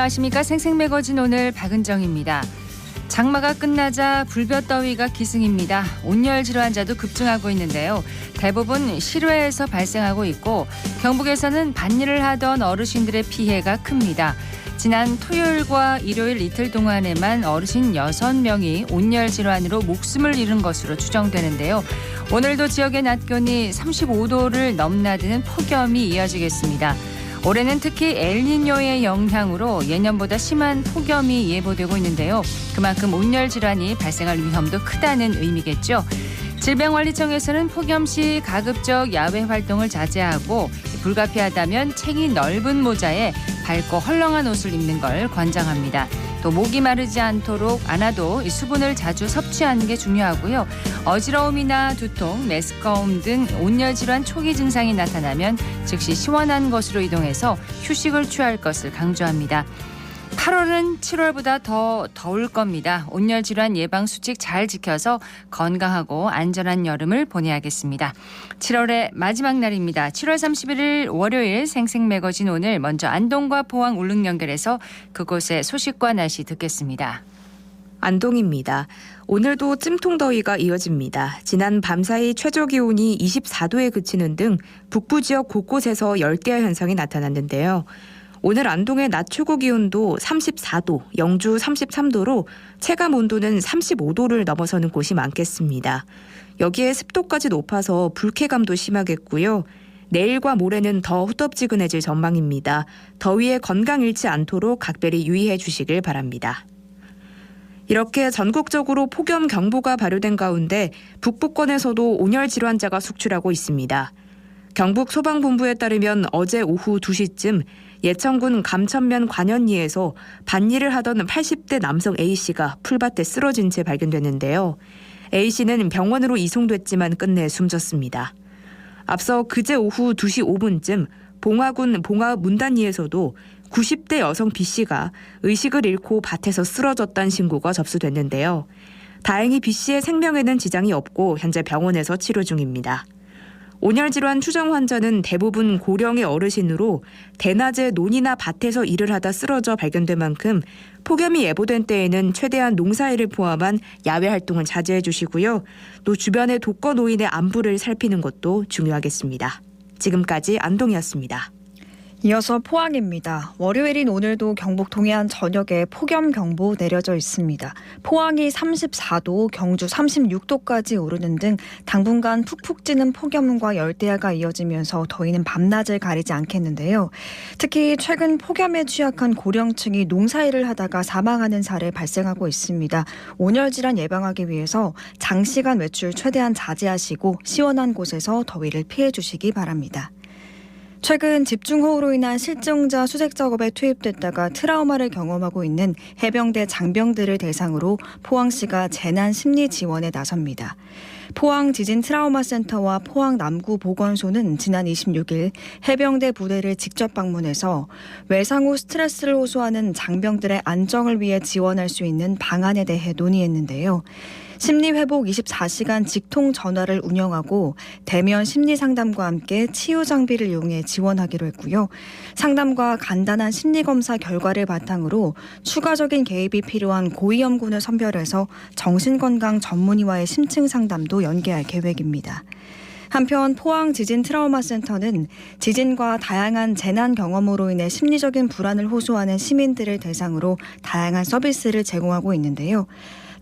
안녕하십니까. 생생매거진 오늘 박은정입니다. 장마가 끝나자 불볕더위가 기승입니다. 온열 질환자도 급증하고 있는데요. 대부분 실외에서 발생하고 있고 경북에서는 밭일을 하던 어르신들의 피해가 큽니다. 지난 토요일과 일요일 이틀 동안에만 어르신 6명이 온열 질환으로 목숨을 잃은 것으로 추정되는데요. 오늘도 지역의 낮 기온이 35도를 넘나드는 폭염이 이어지겠습니다. 올해는 특히 엘니뇨의 영향으로 예년보다 심한 폭염이 예보되고 있는데요. 그만큼 온열 질환이 발생할 위험도 크다는 의미겠죠. 질병관리청에서는 폭염 시 가급적 야외 활동을 자제하고 불가피하다면 챙이 넓은 모자에 밝고 헐렁한 옷을 입는 걸 권장합니다. 또 목이 마르지 않아도 수분을 자주 섭취하는 게 중요하고요. 어지러움이나 두통, 메스꺼움 등 온열 질환 초기 증상이 나타나면 즉시 시원한 곳으로 이동해서 휴식을 취할 것을 강조합니다. 8월은 7월보다 더 더울 겁니다. 온열 질환 예방 수칙 잘 지켜서 건강하고 안전한 여름을 보내야겠습니다. 7월의 마지막 날입니다. 7월 31일 월요일 생생매거진 오늘 먼저 안동과 포항 울릉 연결해서 그곳의 소식과 날씨 듣겠습니다. 안동입니다. 오늘도 찜통더위가 이어집니다. 지난 밤사이 최저기온이 24도에 그치는 등 북부 지역 곳곳에서 열대야 현상이 나타났는데요. 오늘 안동의 낮 최고 기온도 34도, 영주 33도로 체감 온도는 35도를 넘어서는 곳이 많겠습니다. 여기에 습도까지 높아서 불쾌감도 심하겠고요. 내일과 모레는 더 후덥지근해질 전망입니다. 더위에 건강 잃지 않도록 각별히 유의해 주시길 바랍니다. 이렇게 전국적으로 폭염 경보가 발효된 가운데 북부권에서도 온열 질환자가 속출하고 있습니다. 경북 소방본부에 따르면 어제 오후 2시쯤 예천군 감천면 관현리에서 밭일을 하던 80대 남성 A씨가 풀밭에 쓰러진 채 발견됐는데요. A씨는 병원으로 이송됐지만 끝내 숨졌습니다. 앞서 그제 오후 2시 5분쯤 봉화군 봉화 문단리에서도 90대 여성 B씨가 의식을 잃고 밭에서 쓰러졌다는 신고가 접수됐는데요. 다행히 B씨의 생명에는 지장이 없고 현재 병원에서 치료 중입니다. 온열 질환 추정 환자는 대부분 고령의 어르신으로 대낮에 논이나 밭에서 일을 하다 쓰러져 발견된 만큼 폭염이 예보된 때에는 최대한 농사일을 포함한 야외 활동은 자제해 주시고요. 또 주변의 독거 노인의 안부를 살피는 것도 중요하겠습니다. 지금까지 안동이었습니다. 이어서 포항입니다. 월요일인 오늘도 경북 동해안 전역에 폭염경보 내려져 있습니다. 포항이 34도, 경주 36도까지 오르는 등 당분간 푹푹 찌는 폭염과 열대야가 이어지면서 더위는 밤낮을 가리지 않겠는데요. 특히 최근 폭염에 취약한 고령층이 농사일을 하다가 사망하는 사례 발생하고 있습니다. 온열 질환 예방하기 위해서 장시간 외출 최대한 자제하시고 시원한 곳에서 더위를 피해 주시기 바랍니다. 최근 집중호우로 인한 실종자 수색 작업에 투입됐다가 트라우마를 경험하고 있는 해병대 장병들을 대상으로 포항시가 재난 심리 지원에 나섭니다. 포항 지진 트라우마 센터와 포항 남구 보건소는 지난 26일 해병대 부대를 직접 방문해서 외상 후 스트레스를 호소하는 장병들의 안정을 위해 지원할 수 있는 방안에 대해 논의했는데요. 심리회복 24시간 직통 전화를 운영하고 대면 심리상담과 함께 치유 장비를 이용해 지원하기로 했고요. 상담과 간단한 심리검사 결과를 바탕으로 추가적인 개입이 필요한 고위험군을 선별해서 정신건강 전문의와의 심층 상담도 연계할 계획입니다. 한편 포항 지진 트라우마 센터는 지진과 다양한 재난 경험으로 인해 심리적인 불안을 호소하는 시민들을 대상으로 다양한 서비스를 제공하고 있는데요.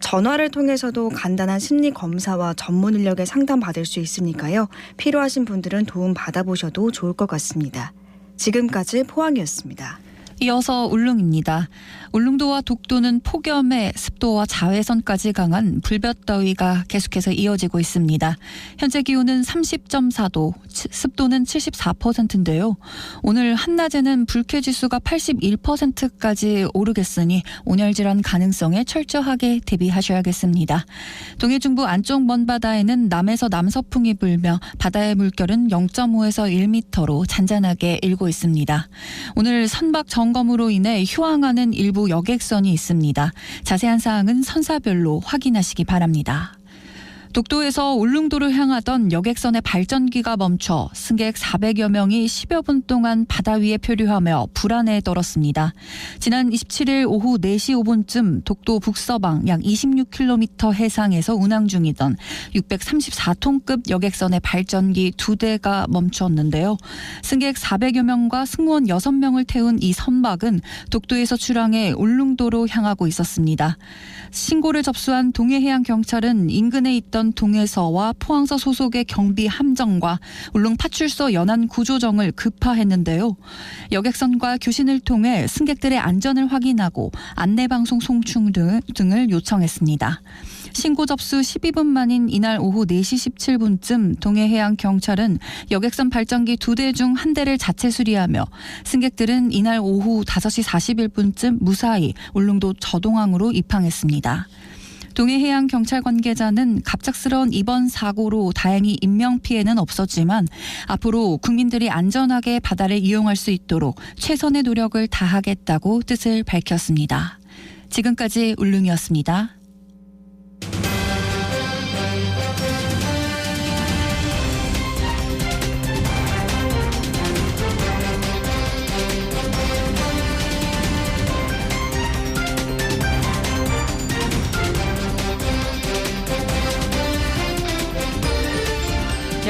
전화를 통해서도 간단한 심리 검사와 전문 인력의 상담 받을 수 있으니까요. 필요하신 분들은 도움 받아보셔도 좋을 것 같습니다. 지금까지 포항이었습니다. 이어서 울릉입니다. 울릉도와 독도는 폭염에 습도와 자외선까지 강한 불볕더위가 계속해서 이어지고 있습니다. 현재 기온은 30.4도, 습도는 74%인데요. 오늘 한낮에는 불쾌지수가 81%까지 오르겠으니 온열질환 가능성에 철저하게 대비하셔야겠습니다. 동해중부 안쪽 먼바다에는 남에서 남서풍이 불며 바다의 물결은 0.5에서 1m로 잔잔하게 일고 있습니다. 오늘 선박 점검으로 인해 휴항하는 일부 여객선이 있습니다. 자세한 사항은 선사별로 확인하시기 바랍니다. 독도에서 울릉도를 향하던 여객선의 발전기가 멈춰 승객 400여 명이 10여 분 동안 바다 위에 표류하며 불안에 떨었습니다. 지난 27일 오후 4시 5분쯤 독도 북서방 약 26km 해상에서 운항 중이던 634톤급 여객선의 발전기 2대가 멈췄는데요. 승객 400여 명과 승무원 6명을 태운 이 선박은 독도에서 출항해 울릉도로 향하고 있었습니다. 신고를 접수한 동해해양경찰은 인근에 있던 동해서와 포항서 소속의 경비 함정과 울릉 파출소 연안 구조정을 급파했는데요. 여객선과 교신을 통해 승객들의 안전을 확인하고 안내방송 송출 등을 요청했습니다. 신고 접수 12분 만인 이날 오후 4시 17분쯤 동해해양경찰은 여객선 발전기 2대 중 1대를 자체 수리하며 승객들은 이날 오후 5시 41분쯤 무사히 울릉도 저동항으로 입항했습니다. 동해해양경찰 관계자는 갑작스러운 이번 사고로 다행히 인명피해는 없었지만 앞으로 국민들이 안전하게 바다를 이용할 수 있도록 최선의 노력을 다하겠다고 뜻을 밝혔습니다. 지금까지 울릉이었습니다.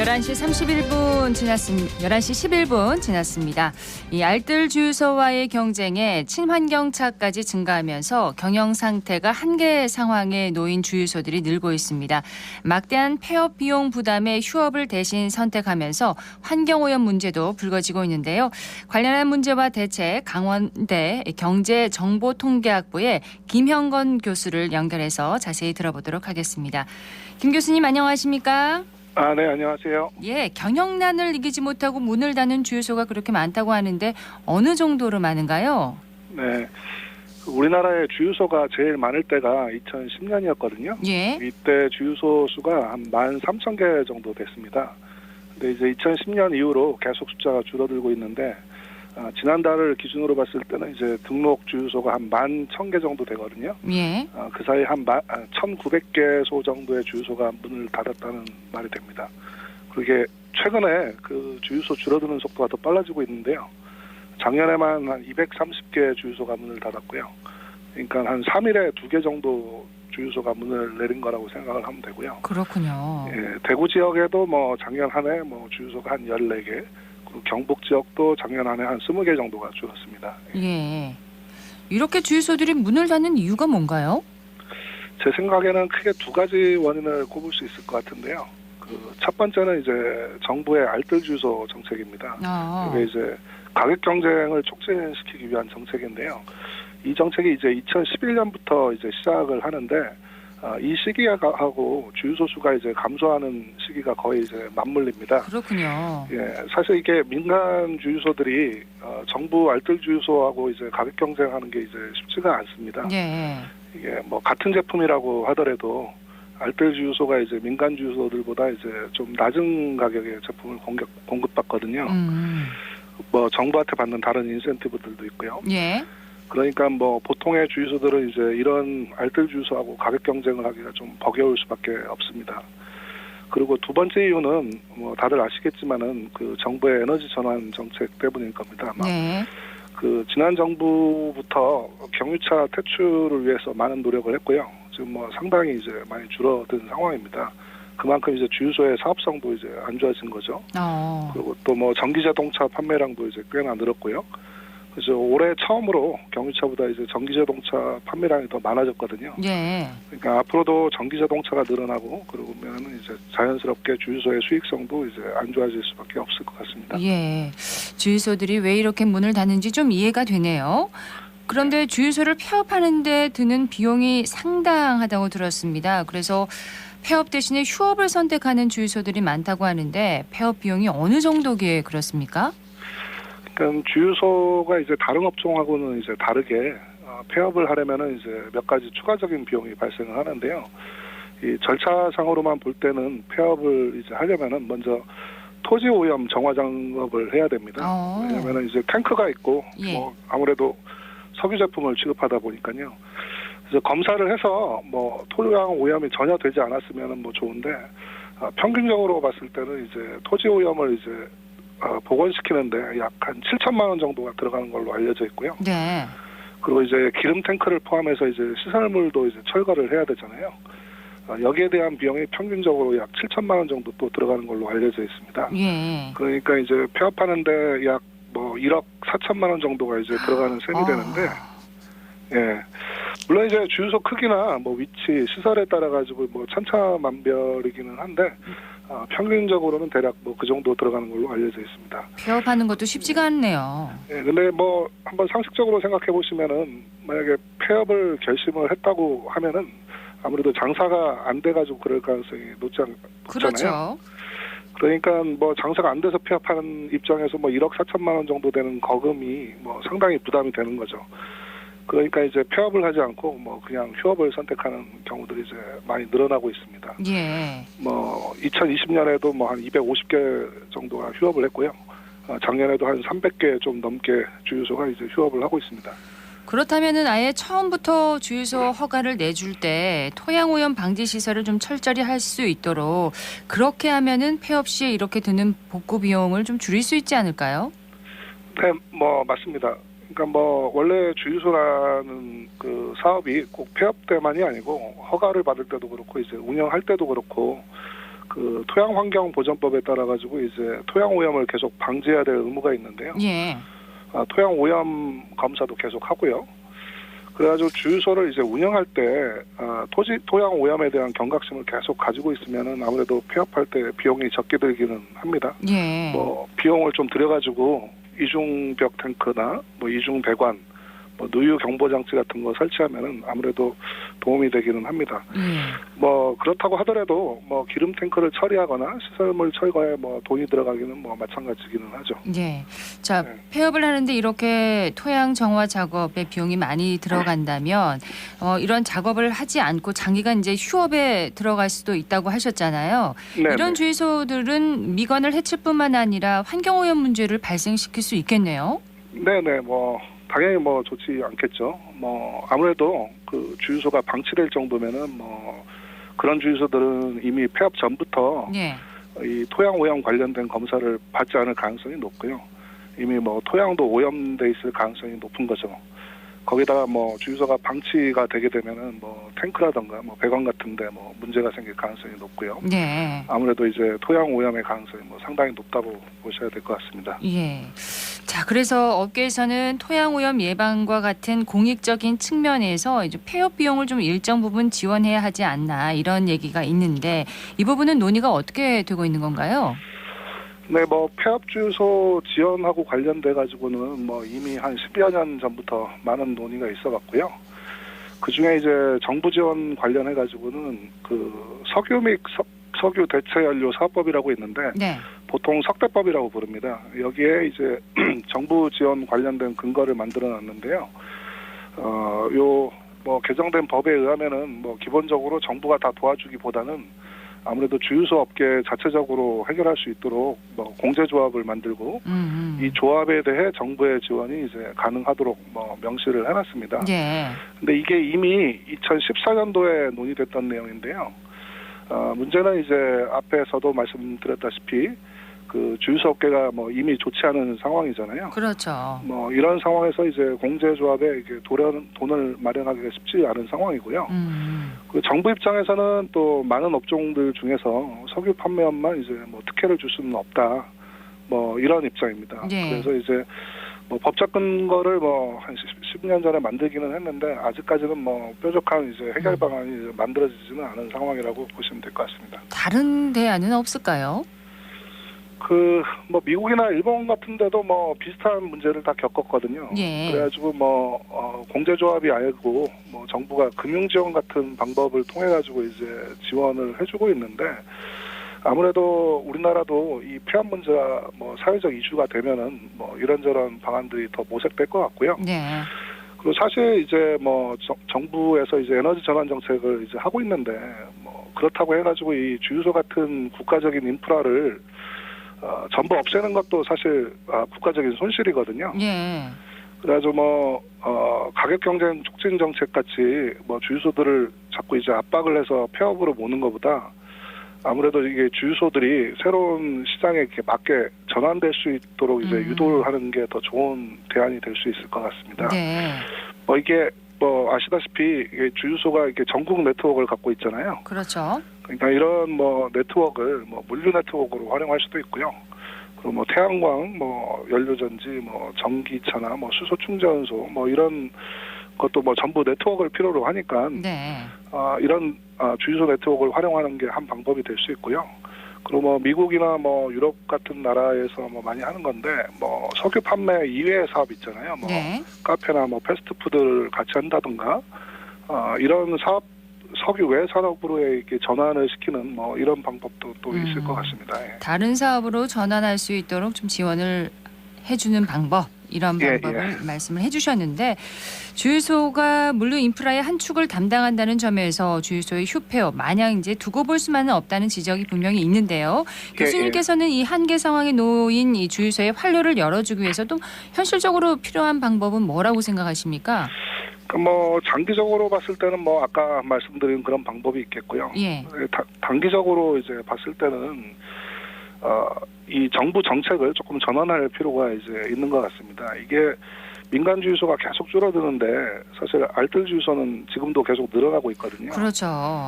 (11시 31분) 지났습니다. 11시 11분 지났습니다. 이 알뜰 주유소와의 경쟁에 친환경차까지 증가하면서 경영 상태가 한계 상황에 놓인 주유소들이 늘고 있습니다. 막대한 폐업 비용 부담에 휴업을 대신 선택하면서 환경오염 문제도 불거지고 있는데요. 관련한 문제와 대책 강원대 경제정보통계학부의 김형건 교수를 연결해서 자세히 들어보도록 하겠습니다. 김 교수님 안녕하십니까? 네, 안녕하세요. 예, 경영난을 이기지 못하고 문을 닫는 주유소가 그렇게 많다고 하는데 어느 정도로 많은가요? 네, 우리나라의 주유소가 제일 많을 때가 2010년이었거든요. 예. 이때 주유소 수가 한 13,000개 정도 됐습니다. 근데 이제 2010년 이후로 계속 숫자가 줄어들고 있는데 지난달을 기준으로 봤을 때는 이제 등록 주유소가 한 11,000개 정도 되거든요. 예. 그 사이 한 1,900개소 정도의 주유소가 문을 닫았다는 말이 됩니다. 그게 최근에 그 주유소 줄어드는 속도가 더 빨라지고 있는데요. 작년에만 한 230개 주유소가 문을 닫았고요. 그러니까 한 3일에 2개 정도 주유소가 문을 내린 거라고 생각을 하면 되고요. 그렇군요. 예, 대구 지역에도 뭐 작년 한 해 뭐 주유소가 한 14개, 그리고 경북 지역도 작년 한 해 한 20개 정도가 줄었습니다. 예. 이렇게 주유소들이 문을 닫는 이유가 뭔가요? 제 생각에는 크게 2가지 원인을 꼽을 수 있을 것 같은데요. 첫 번째는 이제 정부의 알뜰 주유소 정책입니다. 이게 이제 가격 경쟁을 촉진시키기 위한 정책인데요. 이 정책이 이제 2011년부터 이제 시작을 하는데 이 시기하고 주유소 수가 이제 감소하는 시기가 거의 이제 맞물립니다. 그렇군요. 예, 사실 이게 민간 주유소들이 정부 알뜰 주유소하고 이제 가격 경쟁하는 게 이제 쉽지가 않습니다. 예. 이게 뭐 같은 제품이라고 하더라도 알뜰 주유소가 이제 민간 주유소들보다 이제 좀 낮은 가격의 제품을 공급받거든요. 뭐 정부한테 받는 다른 인센티브들도 있고요. 예. 그러니까 뭐 보통의 주유소들은 이제 이런 알뜰 주유소하고 가격 경쟁을 하기가 좀 버거울 수밖에 없습니다. 그리고 두 번째 이유는 뭐 다들 아시겠지만은 그 정부의 에너지 전환 정책 때문일 겁니다. 아마. 네. 그 지난 정부부터 경유차 퇴출을 위해서 많은 노력을 했고요. 지금 뭐 상당히 이제 많이 줄어든 상황입니다. 그만큼 이제 주유소의 사업성도 이제 안 좋아진 거죠. 그리고 또 뭐 전기 자동차 판매량도 이제 꽤나 늘었고요. 그래서 올해 처음으로 경유차보다 이제 전기 자동차 판매량이 더 많아졌거든요. 예. 그러니까 앞으로도 전기 자동차가 늘어나고 그러면은 이제 자연스럽게 주유소의 수익성도 이제 안 좋아질 수밖에 없을 것 같습니다. 예. 주유소들이 왜 이렇게 문을 닫는지 좀 이해가 되네요. 그런데 주유소를 폐업하는 데 드는 비용이 상당하다고 들었습니다. 그래서 폐업 대신에 휴업을 선택하는 주유소들이 많다고 하는데 폐업 비용이 어느 정도기에 그렇습니까? 그러니까 주유소가 이제 다른 업종하고는 이제 다르게 폐업을 하려면은 이제 몇 가지 추가적인 비용이 발생을 하는데요. 이 절차상으로만 볼 때는 폐업을 이제 하려면은 먼저 토지 오염 정화 작업을 해야 됩니다. 왜냐하면은 이제 탱크가 있고 예. 뭐 아무래도 석유 제품을 취급하다 보니까요. 그래서 검사를 해서 뭐 토양 오염이 전혀 되지 않았으면 뭐 좋은데 평균적으로 봤을 때는 이제 토지 오염을 이제 복원시키는데 약 한 7천만 원 정도가 들어가는 걸로 알려져 있고요. 네. 그리고 이제 기름 탱크를 포함해서 이제 시설물도 이제 철거를 해야 되잖아요. 여기에 대한 비용이 평균적으로 약 7천만 원 정도 또 들어가는 걸로 알려져 있습니다. 예. 그러니까 이제 폐업하는데 약 뭐 1억 4천만 원 정도가 이제 들어가는 셈이 되는데, 예. 물론 이제 주유소 크기나 뭐 위치, 시설에 따라 가지고 뭐 천차만별이기는 한데 평균적으로는 대략 뭐 그 정도 들어가는 걸로 알려져 있습니다. 폐업하는 것도 쉽지가 않네요. 예, 근데 뭐 한번 상식적으로 생각해 보시면은 만약에 폐업을 결심을 했다고 하면은 아무래도 장사가 안 돼가지고 그럴 가능성이 높잖아요. 그렇죠. 그러니까 뭐 장사가 안 돼서 폐업하는 입장에서 뭐 1억 4천만 원 정도 되는 거금이 뭐 상당히 부담이 되는 거죠. 그러니까 이제 폐업을 하지 않고 뭐 그냥 휴업을 선택하는 경우들이 이제 많이 늘어나고 있습니다. 예. 뭐 2020년에도 뭐 한 250개 정도가 휴업을 했고요. 작년에도 한 300개 좀 넘게 주유소가 이제 휴업을 하고 있습니다. 그렇다면은 아예 처음부터 주유소 허가를 내줄 때 토양 오염 방지 시설을 좀 철저히 할 수 있도록 그렇게 하면은 폐업 시에 이렇게 드는 복구 비용을 좀 줄일 수 있지 않을까요? 네, 뭐 맞습니다. 그러니까 뭐 원래 주유소라는 그 사업이 꼭 폐업 때만이 아니고 허가를 받을 때도 그렇고 이제 운영할 때도 그렇고 그 토양환경보전법에 따라 가지고 이제 토양 오염을 계속 방지해야 될 의무가 있는데요. 예. 토양 오염 검사도 계속 하고요. 그래가지고 주유소를 이제 운영할 때 토양 오염에 대한 경각심을 계속 가지고 있으면은 아무래도 폐업할 때 비용이 적게 들기는 합니다. 예. 뭐 비용을 좀 들여가지고 이중벽 탱크나 뭐 이중 배관, 뭐 누유 경보 장치 같은 거 설치하면은 아무래도 도움이 되기는 합니다. 뭐 그렇다고 하더라도 뭐 기름 탱크를 처리하거나 시설물 철거에 뭐 돈이 들어가기는 뭐 마찬가지기는 하죠. 예. 자, 폐업을 하는데 이렇게 토양 정화 작업에 비용이 많이 들어간다면 이런 작업을 하지 않고 장기간 이제 휴업에 들어갈 수도 있다고 하셨잖아요. 네네. 이런 주유소들은 미관을 해칠 뿐만 아니라 환경 오염 문제를 발생시킬 수 있겠네요. 네네, 뭐 당연히 뭐 좋지 않겠죠. 뭐 아무래도 그 주유소가 방치될 정도면은 뭐 그런 주유소들은 이미 폐업 전부터 예. 이 토양 오염 관련된 검사를 받지 않을 가능성이 높고요. 이미 뭐 토양도 오염돼 있을 가능성이 높은 거죠. 거기다가 뭐 주유소가 방치가 되게 되면은 뭐 탱크라던가 뭐 배관 같은데 뭐 문제가 생길 가능성이 높고요. 네. 아무래도 이제 토양 오염의 가능성이 뭐 상당히 높다고 보셔야 될 것 같습니다. 예. 자, 그래서 업계에서는 토양 오염 예방과 같은 공익적인 측면에서 이제 폐업 비용을 좀 일정 부분 지원해야 하지 않나 이런 얘기가 있는데 이 부분은 논의가 어떻게 되고 있는 건가요? 네, 뭐 폐업 주유소 지원하고 관련돼 가지고는 뭐 이미 한 10여 년 전부터 많은 논의가 있어갔고요. 그 중에 이제 정부 지원 관련해 가지고는 그 석유 및 석유 대체 연료 사업법이라고 있는데 네. 보통 석대법이라고 부릅니다. 여기에 이제 정부 지원 관련된 근거를 만들어놨는데요. 요 뭐 개정된 법에 의하면은 뭐 기본적으로 정부가 다 도와주기보다는 아무래도 주유소 업계 자체적으로 해결할 수 있도록 뭐 공제조합을 만들고 이 조합에 대해 정부의 지원이 이제 가능하도록 뭐 명시를 해놨습니다. 예. 근데 이게 이미 2014년도에 논의됐던 내용인데요. 문제는 이제 앞에서도 말씀드렸다시피 그 주유소 업계가 뭐 이미 좋지 않은 상황이잖아요. 그렇죠. 뭐 이런 상황에서 이제 공제조합에 이게 돈을 마련하기가 쉽지 않은 상황이고요. 그 정부 입장에서는 또 많은 업종들 중에서 석유 판매업만 이제 뭐 특혜를 줄 수는 없다. 뭐 이런 입장입니다. 예. 그래서 이제 뭐 법적 근거를 뭐 한 10년 전에 만들기는 했는데 아직까지는 뭐 뾰족한 이제 해결 방안이 이제 만들어지지는 않은 상황이라고 보시면 될 것 같습니다. 다른 대안은 없을까요? 그 뭐 미국이나 일본 같은 데도 뭐 비슷한 문제를 다 겪었거든요. 예. 그래가지고 뭐 공제조합이 아니고 뭐 정부가 금융지원 같은 방법을 통해 가지고 이제 지원을 해주고 있는데 아무래도 우리나라도 이 폐업 문제가 뭐 사회적 이슈가 되면은 뭐 이런저런 방안들이 더 모색될 것 같고요. 네. 그리고 사실 이제 뭐 정부에서 이제 에너지 전환 정책을 이제 하고 있는데 뭐 그렇다고 해가지고 이 주유소 같은 국가적인 인프라를 전부 없애는 것도 사실 국가적인 손실이거든요. 예. 그래가지고 가격 경쟁 촉진 정책 같이 주유소들을 자꾸 이제 압박을 해서 폐업으로 모는 것보다 아무래도 이게 주유소들이 새로운 시장에 이렇게 맞게 전환될 수 있도록 이제 유도를 하는 게 더 좋은 대안이 될 수 있을 것 같습니다. 네. 이게 아시다시피 이게 주유소가 이렇게 전국 네트워크를 갖고 있잖아요. 그렇죠. 그러니까 이런 네트워크를 물류 네트워크로 활용할 수도 있고요. 그리고 태양광, 연료전지, 전기차나 수소 충전소, 이런 것도 전부 네트워크를 필요로 하니까 네. 이런 주유소 네트워크를 활용하는 게 한 방법이 될 수 있고요. 그리고 미국이나 유럽 같은 나라에서 많이 하는 건데 석유 판매 이외의 사업 있잖아요. 네. 카페나 패스트푸드를 같이 한다든가 이런 사업 석유 외 산업으로 이렇게 전환을 시키는 이런 방법도 또 있을 것 같습니다. 예. 다른 사업으로 전환할 수 있도록 좀 지원을 해주는 방법 이런 방법을 말씀을 해주셨는데 주유소가 물류 인프라의 한 축을 담당한다는 점에서 주유소의 휴폐업 마냥 이제 두고 볼 수만은 없다는 지적이 분명히 있는데요. 교수님께서는 이 한계 상황에 놓인 이 주유소의 활로를 열어주기 위해서도 현실적으로 필요한 방법은 뭐라고 생각하십니까? 장기적으로 봤을 때는 아까 말씀드린 그런 방법이 있겠고요. 예. 단기적으로 이제 봤을 때는 이 정부 정책을 조금 전환할 필요가 이제 있는 것 같습니다. 이게 민간 주유소가 계속 줄어드는데 사실 알뜰 주유소는 지금도 계속 늘어나고 있거든요. 그렇죠.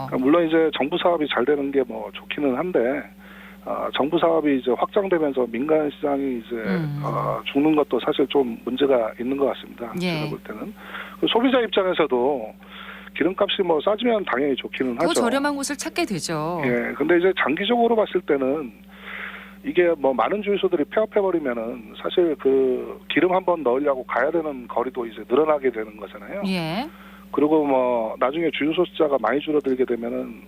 그러니까 물론 이제 정부 사업이 잘 되는 게 좋기는 한데 정부 사업이 이제 확장되면서 민간 시장이 이제 죽는 것도 사실 좀 문제가 있는 것 같습니다. 예. 제가 볼 때는 소비자 입장에서도 기름값이 싸지면 당연히 좋기는 하죠. 더 저렴한 곳을 찾게 되죠. 예. 근데 이제 장기적으로 봤을 때는 이게 많은 주유소들이 폐업해버리면은 사실 그 기름 한번 넣으려고 가야 되는 거리도 이제 늘어나게 되는 거잖아요. 예. 그리고 나중에 주유소 숫자가 많이 줄어들게 되면은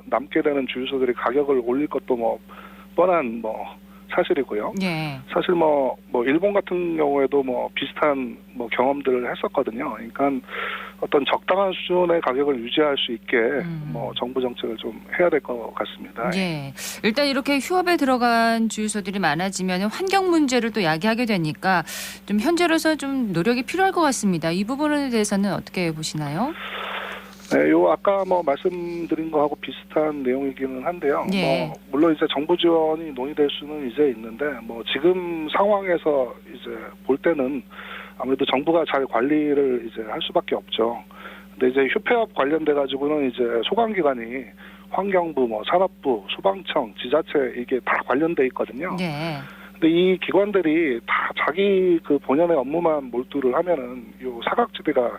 남게 되는 주유소들이 가격을 올릴 것도 뻔한 사실이고요. 예. 사실 일본 같은 경우에도 비슷한 경험들을 했었거든요. 그러니까 어떤 적당한 수준의 가격을 유지할 수 있게 정부 정책을 좀 해야 될 것 같습니다. 예. 일단 이렇게 휴업에 들어간 주유소들이 많아지면 환경 문제를 또 야기하게 되니까 좀 현재로서 좀 노력이 필요할 것 같습니다. 이 부분에 대해서는 어떻게 보시나요? 네, 아까 말씀드린 거하고 비슷한 내용이기는 한데요. 예. 물론 이제 정부 지원이 논의될 수는 이제 있는데 지금 상황에서 이제 볼 때는 아무래도 정부가 잘 관리를 이제 할 수밖에 없죠. 근데 이제 휴폐업 관련돼 가지고는 이제 소관기관이 환경부, 산업부, 소방청, 지자체 이게 다 관련돼 있거든요. 네. 근데 이 기관들이 다 자기 그 본연의 업무만 몰두를 하면은 요 사각지대가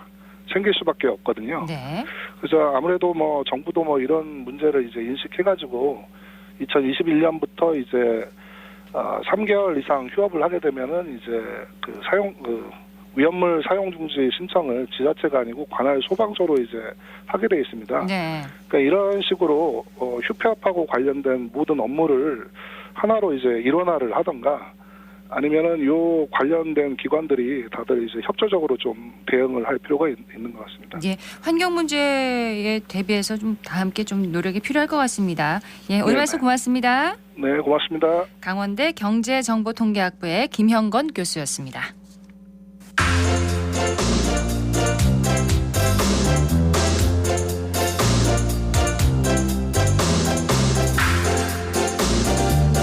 생길 수밖에 없거든요. 네. 그래서 아무래도 정부도 이런 문제를 이제 인식해가지고 2021년부터 이제 3개월 이상 휴업을 하게 되면은 이제 위험물 사용 중지 신청을 지자체가 아니고 관할 소방서로 이제 하게 돼 있습니다. 네. 그러니까 이런 식으로 휴폐업하고 관련된 모든 업무를 하나로 이제 일원화를 하던가. 아니면은 요 관련된 기관들이 다들 이제 협조적으로 좀 대응을 할 필요가 있는 것 같습니다. 예, 환경 문제에 대비해서 좀 다 함께 좀 노력이 필요할 것 같습니다. 예, 오늘 말씀 고맙습니다. 네, 고맙습니다. 강원대 경제정보통계학부의 김형건 교수였습니다.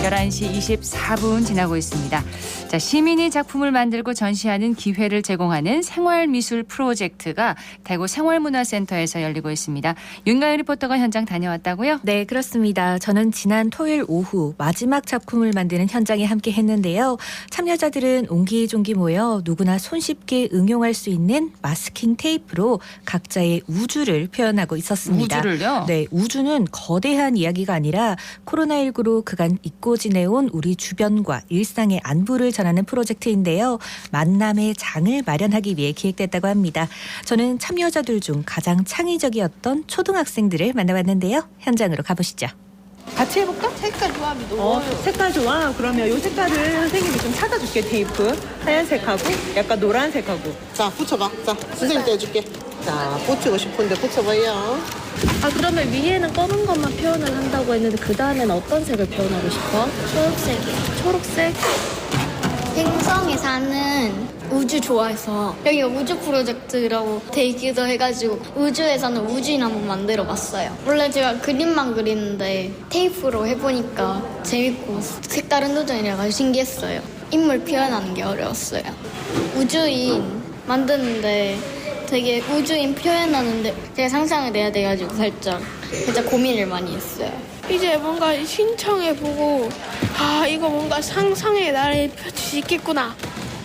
(11시 24분) 지나고 있습니다. 자, 시민이 작품을 만들고 전시하는 기회를 제공하는 생활미술 프로젝트가 대구 생활문화센터에서 열리고 있습니다. 윤가연 리포터가 현장 다녀왔다고요? 네, 그렇습니다. 저는 지난 토요일 오후 마지막 작품을 만드는 현장에 함께 했는데요. 참여자들은 옹기종기 모여 누구나 손쉽게 응용할 수 있는 마스킹 테이프로 각자의 우주를 표현하고 있었습니다. 우주를요? 네, 우주는 거대한 이야기가 아니라 코로나19로 그간 잊고 지내온 우리 주변과 일상의 안부를 전하는 프로젝트인데요. 만남의 장을 마련하기 위해 기획됐다고 합니다. 저는 참여자들 중 가장 창의적이었던 초등학생들을 만나봤는데요. 현장으로 가보시죠. 같이 해볼까? 색깔 좋아, 미도. 색깔 좋아? 그러면 이 색깔을 선생님이 좀 찾아줄게, 테이프. 하얀색하고 약간 노란색하고. 자, 붙여봐. 자, 선생님 떼줄게. 자, 붙이고 싶은데 붙여봐요. 아, 그러면 위에는 검은 것만 표현을 한다고 했는데 그 다음에는 어떤 색을 표현하고 싶어? 초록색이요. 초록색? 행성에 사는 우주 좋아해서 여기가 우주 프로젝트라고 돼 있기도 해가지고 우주에서는 우주인 한번 만들어 봤어요. 원래 제가 그림만 그리는데 테이프로 해보니까 재밌고 색다른 도전이라서 신기했어요. 인물 표현하는 게 어려웠어요. 우주인 만드는데 되게 우주인 표현하는데 제가 상상을 해야 돼가지고 살짝 고민을 많이 했어요. 이제 뭔가 신청해보고 이거 뭔가 상상의 나를 펼칠 수 있겠구나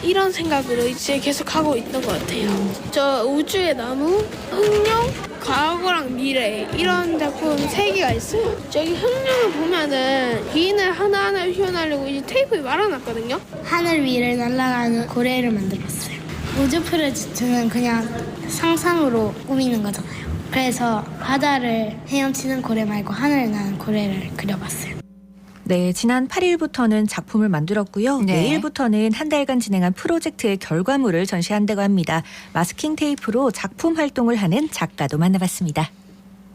이런 생각으로 이제 계속 하고 있는 것 같아요. 저 우주의 나무, 흑룡, 과거랑 미래 이런 작품 3개가 있어요. 저기 흑룡을 보면은 비인을 하나하나 표현하려고 이제 테이프에 말아놨거든요. 하늘 위를 날아가는 고래를 만들었어요. 우주 프로젝트는 그냥 상상으로 꾸미는 거잖아요. 그래서 바다를 헤엄치는 고래 말고 하늘을 나는 고래를 그려봤어요. 네, 지난 8일부터는 작품을 만들었고요. 네. 내일부터는 한 달간 진행한 프로젝트의 결과물을 전시한다고 합니다. 마스킹 테이프로 작품 활동을 하는 작가도 만나봤습니다.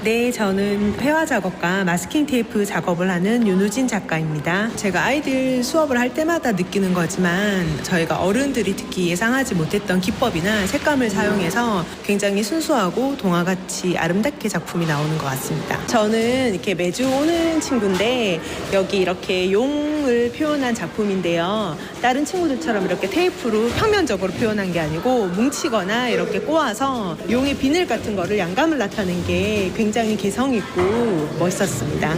네, 저는 회화 작업과 마스킹 테이프 작업을 하는 윤우진 작가입니다. 제가 아이들 수업을 할 때마다 느끼는 거지만 저희가 어른들이 특히 예상하지 못했던 기법이나 색감을 사용해서 굉장히 순수하고 동화같이 아름답게 작품이 나오는 것 같습니다. 저는 이렇게 매주 오는 친구인데 여기 이렇게 용을 표현한 작품인데요. 다른 친구들처럼 이렇게 테이프로 평면적으로 표현한 게 아니고 뭉치거나 이렇게 꼬아서 용의 비늘 같은 거를 양감을 나타낸 게 굉장히 개성 있고 멋있었습니다.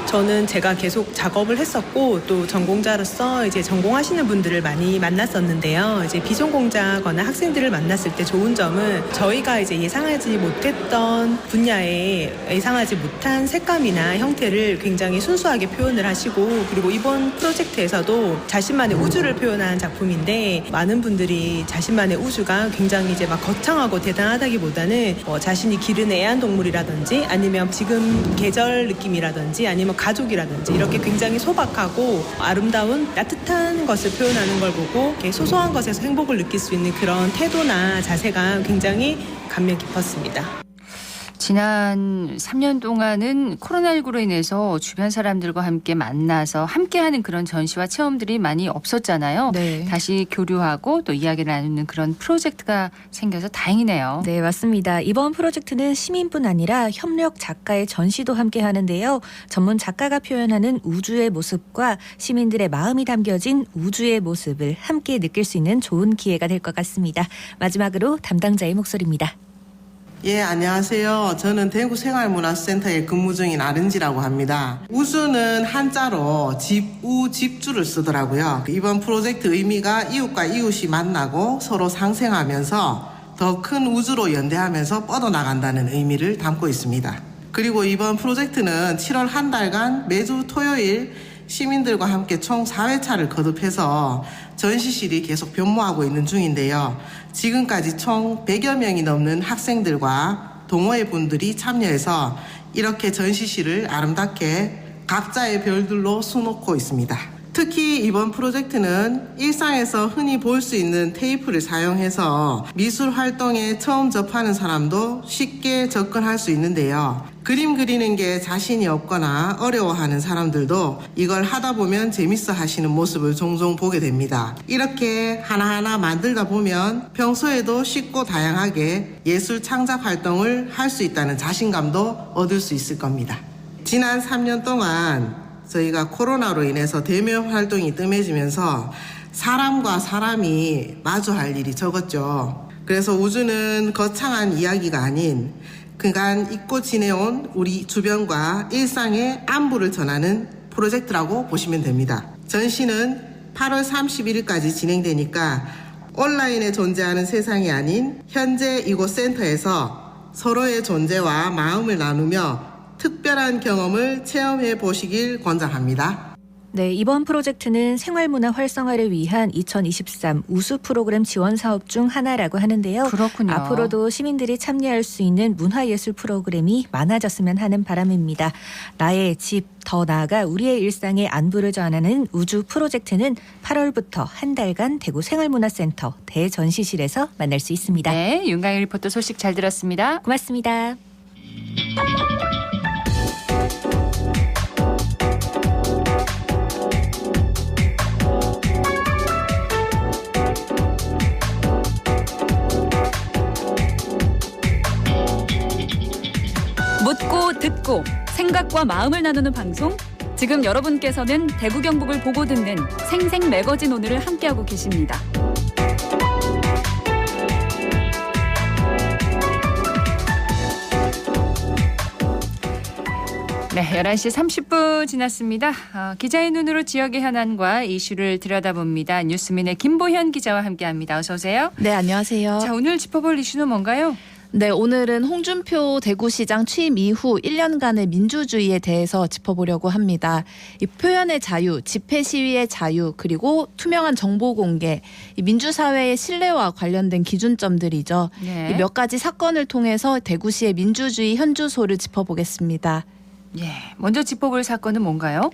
저는 제가 계속 작업을 했었고 또 전공자로서 이제 전공하시는 분들을 많이 만났었는데요. 이제 비전공자거나 학생들을 만났을 때 좋은 점은 저희가 이제 예상하지 못했던 분야에 예상하지 못한 색감이나 형태를 굉장히 순수하게 표현을 하시고 그리고 이번 프로젝트에서도 자신만의 우주를 표현한 작품인데 많은 분들이 자신만의 우주가 굉장히 이제 막 거창하고 대단하다기보다는 자신이 기른 애완동물이라든지 아니면 지금 계절 느낌이라든지 아니면 가족이라든지 이렇게 굉장히 소박하고 아름다운 따뜻한 것을 표현하는 걸 보고 이렇게 소소한 것에서 행복을 느낄 수 있는 그런 태도나 자세가 굉장히 감명 깊었습니다. 지난 3년 동안은 코로나19로 인해서 주변 사람들과 함께 만나서 함께하는 그런 전시와 체험들이 많이 없었잖아요. 네. 다시 교류하고 또 이야기를 나누는 그런 프로젝트가 생겨서 다행이네요. 네, 맞습니다. 이번 프로젝트는 시민뿐 아니라 협력 작가의 전시도 함께 하는데요. 전문 작가가 표현하는 우주의 모습과 시민들의 마음이 담겨진 우주의 모습을 함께 느낄 수 있는 좋은 기회가 될 것 같습니다. 마지막으로 담당자의 목소리입니다. 예, 안녕하세요. 저는 대구생활문화센터에 근무 중인 아른지라고 합니다. 우주는 한자로 집주를 쓰더라고요. 이번 프로젝트 의미가 이웃과 이웃이 만나고 서로 상생하면서 더 큰 우주로 연대하면서 뻗어나간다는 의미를 담고 있습니다. 그리고 이번 프로젝트는 7월 한 달간 매주 토요일 시민들과 함께 총 4회차를 거듭해서 전시실이 계속 변모하고 있는 중인데요. 지금까지 총 100여 명이 넘는 학생들과 동호회 분들이 참여해서 이렇게 전시실을 아름답게 각자의 별들로 수놓고 있습니다. 특히 이번 프로젝트는 일상에서 흔히 볼 수 있는 테이프를 사용해서 미술 활동에 처음 접하는 사람도 쉽게 접근할 수 있는데요. 그림 그리는 게 자신이 없거나 어려워하는 사람들도 이걸 하다 보면 재밌어 하시는 모습을 종종 보게 됩니다. 이렇게 하나하나 만들다 보면 평소에도 쉽고 다양하게 예술 창작 활동을 할 수 있다는 자신감도 얻을 수 있을 겁니다. 지난 3년 동안 저희가 코로나로 인해서 대면 활동이 뜸해지면서 사람과 사람이 마주할 일이 적었죠. 그래서 우주는 거창한 이야기가 아닌 그간 잊고 지내온 우리 주변과 일상의 안부를 전하는 프로젝트라고 보시면 됩니다. 전시는 8월 31일까지 진행되니까 온라인에 존재하는 세상이 아닌 현재 이곳 센터에서 서로의 존재와 마음을 나누며 특별한 경험을 체험해 보시길 권장합니다. 네, 이번 프로젝트는 생활문화 활성화를 위한 2023 우수 프로그램 지원 사업 중 하나라고 하는데요. 그렇군요. 앞으로도 시민들이 참여할 수 있는 문화예술 프로그램이 많아졌으면 하는 바람입니다. 나의 집, 더 나아가 우리의 일상에 안부를 전하는 우주 프로젝트는 8월부터 한 달간 대구 생활문화센터 대전시실에서 만날 수 있습니다. 네, 윤가영 리포터 소식 잘 들었습니다. 고맙습니다. 묻고 듣고 생각과 마음을 나누는 방송. 지금 여러분께서는 대구 경북을 보고 듣는 생생 매거진 오늘을 함께하고 계십니다. 네, 11시 30분 지났습니다. 기자의 눈으로 지역의 현안과 이슈를 들여다봅니다. 뉴스민의 김보현 기자와 함께합니다. 어서 오세요. 네, 안녕하세요. 자, 오늘 짚어볼 이슈는 뭔가요? 네, 오늘은 홍준표 대구시장 취임 이후 1년간의 민주주의에 대해서 짚어보려고 합니다. 이 표현의 자유, 집회 시위의 자유, 그리고 투명한 정보 공개, 이 민주사회의 신뢰와 관련된 기준점들이죠. 네. 이 몇 가지 사건을 통해서 대구시의 민주주의 현주소를 짚어보겠습니다. 예, 먼저 짚어볼 사건은 뭔가요?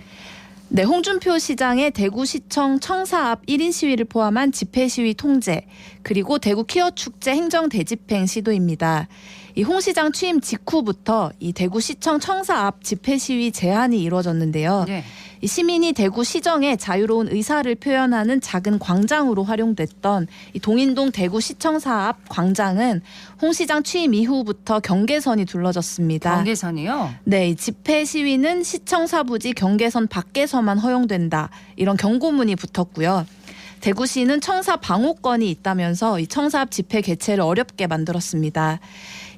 네, 홍준표 시장의 대구시청 청사 앞 1인 시위를 포함한 집회 시위 통제, 그리고 대구 키어축제 행정 대집행 시도입니다. 이 홍 시장 취임 직후부터 이 대구시청 청사 앞 집회 시위 제한이 이루어졌는데요. 네. 이 시민이 대구시정의 자유로운 의사를 표현하는 작은 광장으로 활용됐던 이 동인동 대구시청사 앞 광장은 홍 시장 취임 이후부터 경계선이 둘러졌습니다. 경계선이요? 네, 이 집회 시위는 시청사 부지 경계선 밖에서만 허용된다. 이런 경고문이 붙었고요. 대구시는 청사 방호권이 있다면서 이 청사 앞 집회 개최를 어렵게 만들었습니다.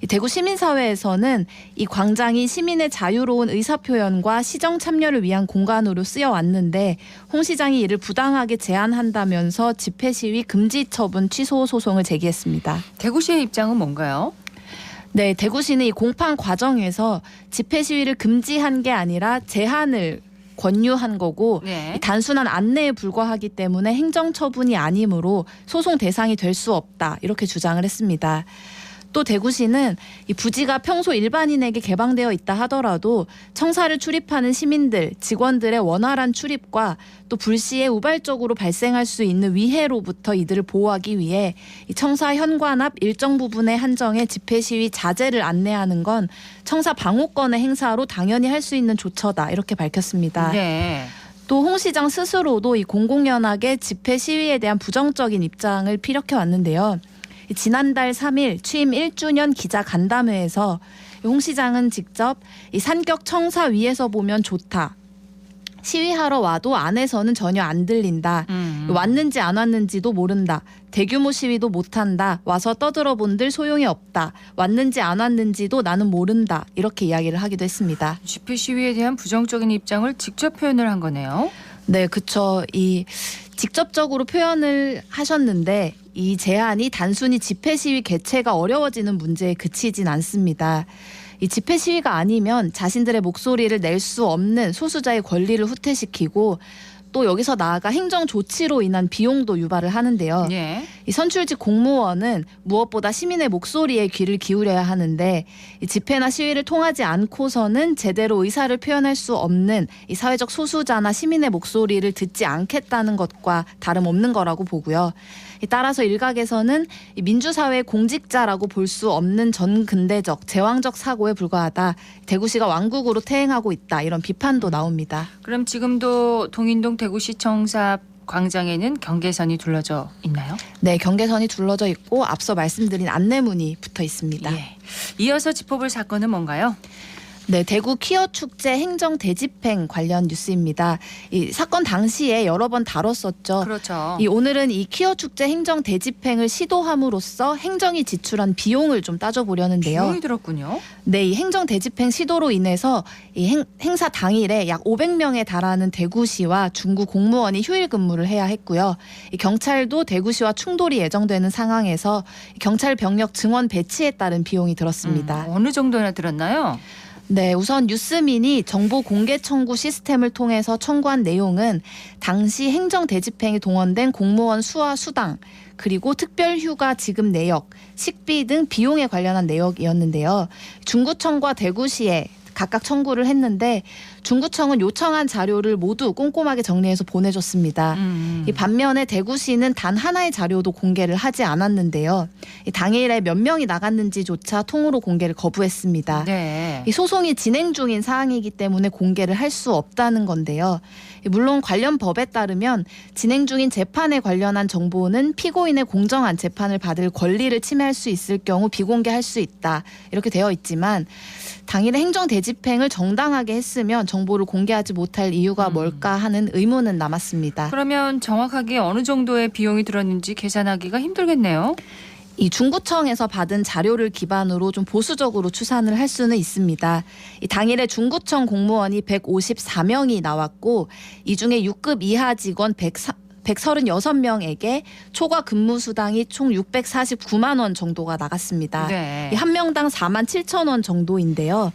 이 대구 시민사회에서는 이 광장이 시민의 자유로운 의사표현과 시정 참여를 위한 공간으로 쓰여왔는데 홍 시장이 이를 부당하게 제한한다면서 집회 시위 금지 처분 취소 소송을 제기했습니다. 대구시의 입장은 뭔가요? 네, 대구시는 이 공판 과정에서 집회 시위를 금지한 게 아니라 제한을 권유한 거고 네. 단순한 안내에 불과하기 때문에 행정처분이 아니므로 소송 대상이 될 수 없다 이렇게 주장을 했습니다. 또 대구시는 이 부지가 평소 일반인에게 개방되어 있다 하더라도 청사를 출입하는 시민들, 직원들의 원활한 출입과 또 불시에 우발적으로 발생할 수 있는 위해로부터 이들을 보호하기 위해 이 청사 현관 앞 일정 부분의 한정에 집회 시위 자제를 안내하는 건 청사 방호권의 행사로 당연히 할 수 있는 조처다 이렇게 밝혔습니다. 네. 또 홍 시장 스스로도 이 공공연하게 집회 시위에 대한 부정적인 입장을 피력해 왔는데요. 지난달 3일 취임 1주년 기자 간담회에서 홍 시장은 직접 이 산격 청사 위에서 보면 좋다. 시위하러 와도 안에서는 전혀 안 들린다. 왔는지 안 왔는지도 모른다. 대규모 시위도 못한다. 와서 떠들어본들 소용이 없다. 왔는지 안 왔는지도 나는 모른다. 이렇게 이야기를 하기도 했습니다. 집회 시위에 대한 부정적인 입장을 직접 표현을 한 거네요. 네, 그렇죠. 이 직접적으로 표현을 하셨는데 이 제한이 단순히 집회 시위 개최가 어려워지는 문제에 그치진 않습니다. 이 집회 시위가 아니면 자신들의 목소리를 낼 수 없는 소수자의 권리를 후퇴시키고 또 여기서 나아가 행정 조치로 인한 비용도 유발을 하는데요. 예. 이 선출직 공무원은 무엇보다 시민의 목소리에 귀를 기울여야 하는데 이 집회나 시위를 통하지 않고서는 제대로 의사를 표현할 수 없는 이 사회적 소수자나 시민의 목소리를 듣지 않겠다는 것과 다름없는 거라고 보고요. 따라서 일각에서는 민주사회의 공직자라고 볼 수 없는 전근대적, 제왕적 사고에 불과하다. 대구시가 왕국으로 퇴행하고 있다. 이런 비판도 나옵니다. 그럼 지금도 동인동 대구시청사 광장에는 경계선이 둘러져 있나요? 네, 경계선이 둘러져 있고 앞서 말씀드린 안내문이 붙어 있습니다. 예. 이어서 짚어볼 사건은 뭔가요? 네, 대구 키어축제 행정 대집행 관련 뉴스입니다. 이 사건 당시에 여러 번 다뤘었죠. 그렇죠. 오늘은 이 키어축제 행정 대집행을 시도함으로써 행정이 지출한 비용을 좀 따져보려는데요. 비용이 들었군요. 네, 이 행정 대집행 시도로 인해서 이 행사 당일에 약 500명에 달하는 대구시와 중구 공무원이 휴일 근무를 해야 했고요. 이 경찰도 대구시와 충돌이 예정되는 상황에서 경찰 병력 증원 배치에 따른 비용이 들었습니다. 어느 정도나 들었나요? 네, 우선 뉴스민이 정보 공개 청구 시스템을 통해서 청구한 내용은 당시 행정 대집행에 동원된 공무원 수와 수당, 그리고 특별휴가 지급 내역, 식비 등 비용에 관련한 내역이었는데요. 중구청과 대구시에 각각 청구를 했는데 중구청은 요청한 자료를 모두 꼼꼼하게 정리해서 보내줬습니다. 이 반면에 대구시는 단 하나의 자료도 공개를 하지 않았는데요. 이 당일에 몇 명이 나갔는지조차 통으로 공개를 거부했습니다. 네. 이 소송이 진행 중인 사항이기 때문에 공개를 할 수 없다는 건데요. 물론 관련 법에 따르면 진행 중인 재판에 관련한 정보는 피고인의 공정한 재판을 받을 권리를 침해할 수 있을 경우 비공개할 수 있다. 이렇게 되어 있지만 당일에 행정 대집행을 정당하게 했으면 정보를 공개하지 못할 이유가 뭘까 하는 의문은 남았습니다. 그러면 정확하게 어느 정도의 비용이 들었는지 계산하기가 힘들겠네요. 이 중구청에서 받은 자료를 기반으로 좀 보수적으로 추산을 할 수는 있습니다. 이 당일에 중구청 공무원이 154명이 나왔고 이 중에 6급 이하 직원 136명에게 초과 근무 수당이 총 649만 원 정도가 나갔습니다. 네. 한 명당 4만 7천 원 정도인데요.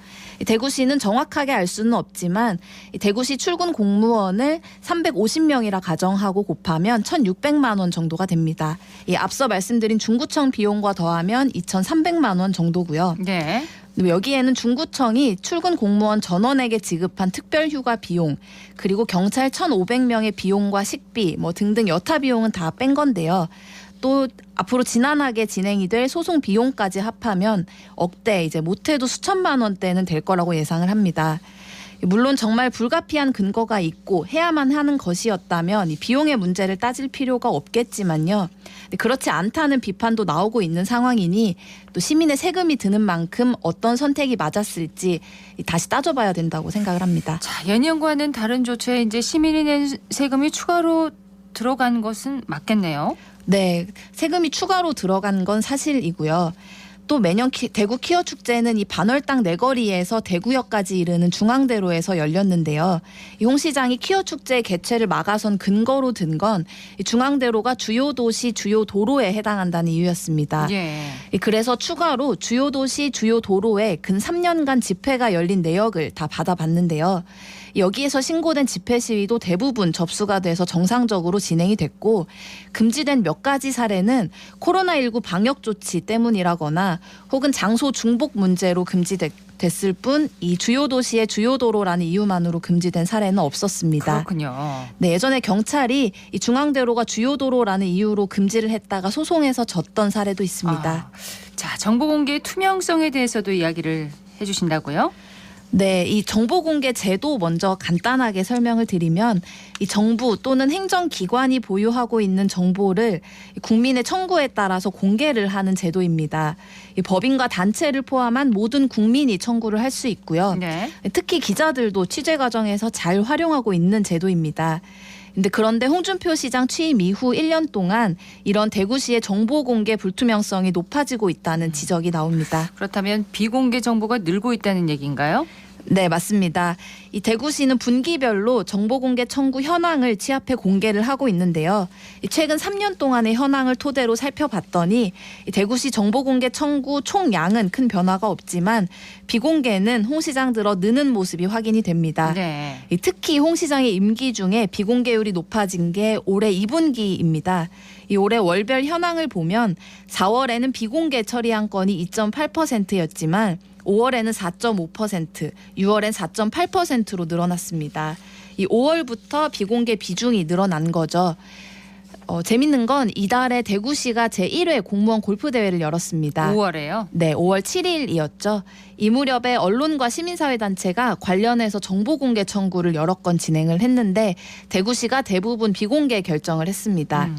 대구시는 정확하게 알 수는 없지만 대구시 출근 공무원을 350명이라 가정하고 곱하면 1,600만 원 정도가 됩니다. 앞서 말씀드린 중구청 비용과 더하면 2,300만 원 정도고요. 네. 여기에는 중구청이 출근 공무원 전원에게 지급한 특별휴가 비용 그리고 경찰 1,500명의 비용과 식비 등등 여타 비용은 다 뺀 건데요. 또 앞으로 지난하게 진행이 될 소송 비용까지 합하면 억대 이제 못해도 수천만 원대는 될 거라고 예상을 합니다. 물론 정말 불가피한 근거가 있고 해야만 하는 것이었다면 이 비용의 문제를 따질 필요가 없겠지만요. 그렇지 않다는 비판도 나오고 있는 상황이니 또 시민의 세금이 드는 만큼 어떤 선택이 맞았을지 다시 따져봐야 된다고 생각을 합니다. 자, 예년과는 다른 조처에 이제 시민이 낸 세금이 추가로 들어간 것은 맞겠네요. 네, 세금이 추가로 들어간 건 사실이고요. 또 매년 대구 퀴어 축제는 이 반월당 내거리에서 대구역까지 이르는 중앙대로에서 열렸는데요. 홍 시장이 퀴어 축제 개최를 막아선 근거로 든 건 중앙대로가 주요 도시 주요 도로에 해당한다는 이유였습니다. 예. 그래서 추가로 주요 도시 주요 도로에 근 3년간 집회가 열린 내역을 다 받아봤는데요. 여기에서 신고된 집회 시위도 대부분 접수가 돼서 정상적으로 진행이 됐고 금지된 몇 가지 사례는 코로나19 방역 조치 때문이라거나 혹은 장소 중복 문제로 금지됐을 뿐 이 주요 도시의 주요 도로라는 이유만으로 금지된 사례는 없었습니다. 그렇군요. 네, 예전에 경찰이 이 중앙대로가 주요 도로라는 이유로 금지를 했다가 소송에서 졌던 사례도 있습니다. 자, 정보 공개 투명성에 대해서도 이야기를 해주신다고요? 네, 이 정보 공개 제도 먼저 간단하게 설명을 드리면 이 정부 또는 행정기관이 보유하고 있는 정보를 국민의 청구에 따라서 공개를 하는 제도입니다. 이 법인과 단체를 포함한 모든 국민이 청구를 할 수 있고요. 네. 특히 기자들도 취재 과정에서 잘 활용하고 있는 제도입니다. 그런데 홍준표 시장 취임 이후 1년 동안 이런 대구시의 정보 공개 불투명성이 높아지고 있다는 지적이 나옵니다. 그렇다면 비공개 정보가 늘고 있다는 얘기인가요? 네, 맞습니다. 이 대구시는 분기별로 정보공개 청구 현황을 취합해 공개를 하고 있는데요. 최근 3년 동안의 현황을 토대로 살펴봤더니 대구시 정보공개 청구 총량은 큰 변화가 없지만 비공개는 홍 시장 들어 느는 모습이 확인이 됩니다. 네. 특히 홍 시장의 임기 중에 비공개율이 높아진 게 올해 2분기입니다. 이 올해 월별 현황을 보면 4월에는 비공개 처리한 건이 2.8%였지만 5월에는 4.5%, 6월엔 4.8%로 늘어났습니다. 이 5월부터 비공개 비중이 늘어난 거죠. 재밌는 건 이달에 대구시가 제1회 공무원 골프대회를 열었습니다. 5월에요? 네, 5월 7일이었죠. 이 무렵에 언론과 시민사회단체가 관련해서 정보공개 청구를 여러 건 진행을 했는데 대구시가 대부분 비공개 결정을 했습니다.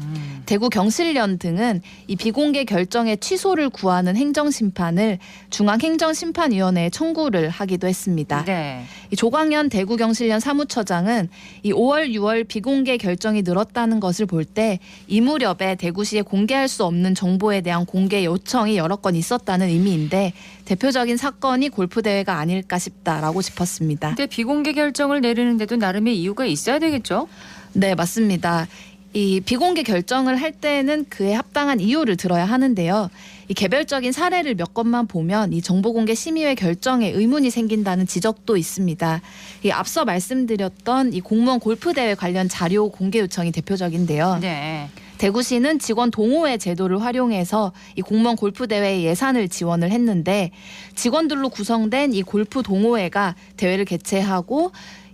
대구경실련 등은 이 비공개 결정의 취소를 구하는 행정심판을 중앙행정심판위원회에 청구를 하기도 했습니다. 네. 이 조광현 대구경실련 사무처장은 이 5월, 6월 비공개 결정이 늘었다는 것을 볼 때 이 무렵에 대구시에 공개할 수 없는 정보에 대한 공개 요청이 여러 건 있었다는 의미인데 대표적인 사건이 골프대회가 아닐까 싶다라고 짚었습니다. 근데 비공개 결정을 내리는데도 나름의 이유가 있어야 되겠죠? 네, 맞습니다. 이 비공개 결정을 할 때는 그에 합당한 이유를 들어야 하는데요. 이 개별적인 사례를 몇 건만 보면 이 정보공개 심의회 결정에 의문이 생긴다는 지적도 있습니다. 이 앞서 말씀드렸던 이 공무원 골프대회 관련 자료 공개 요청이 대표적인데요. 네. 대구시는 직원 동호회 제도를 활용해서 이 공무원 골프 대회 예산을 지원을 했는데 직원들로 구성된 이 골프 동호회가 대회를 개최하고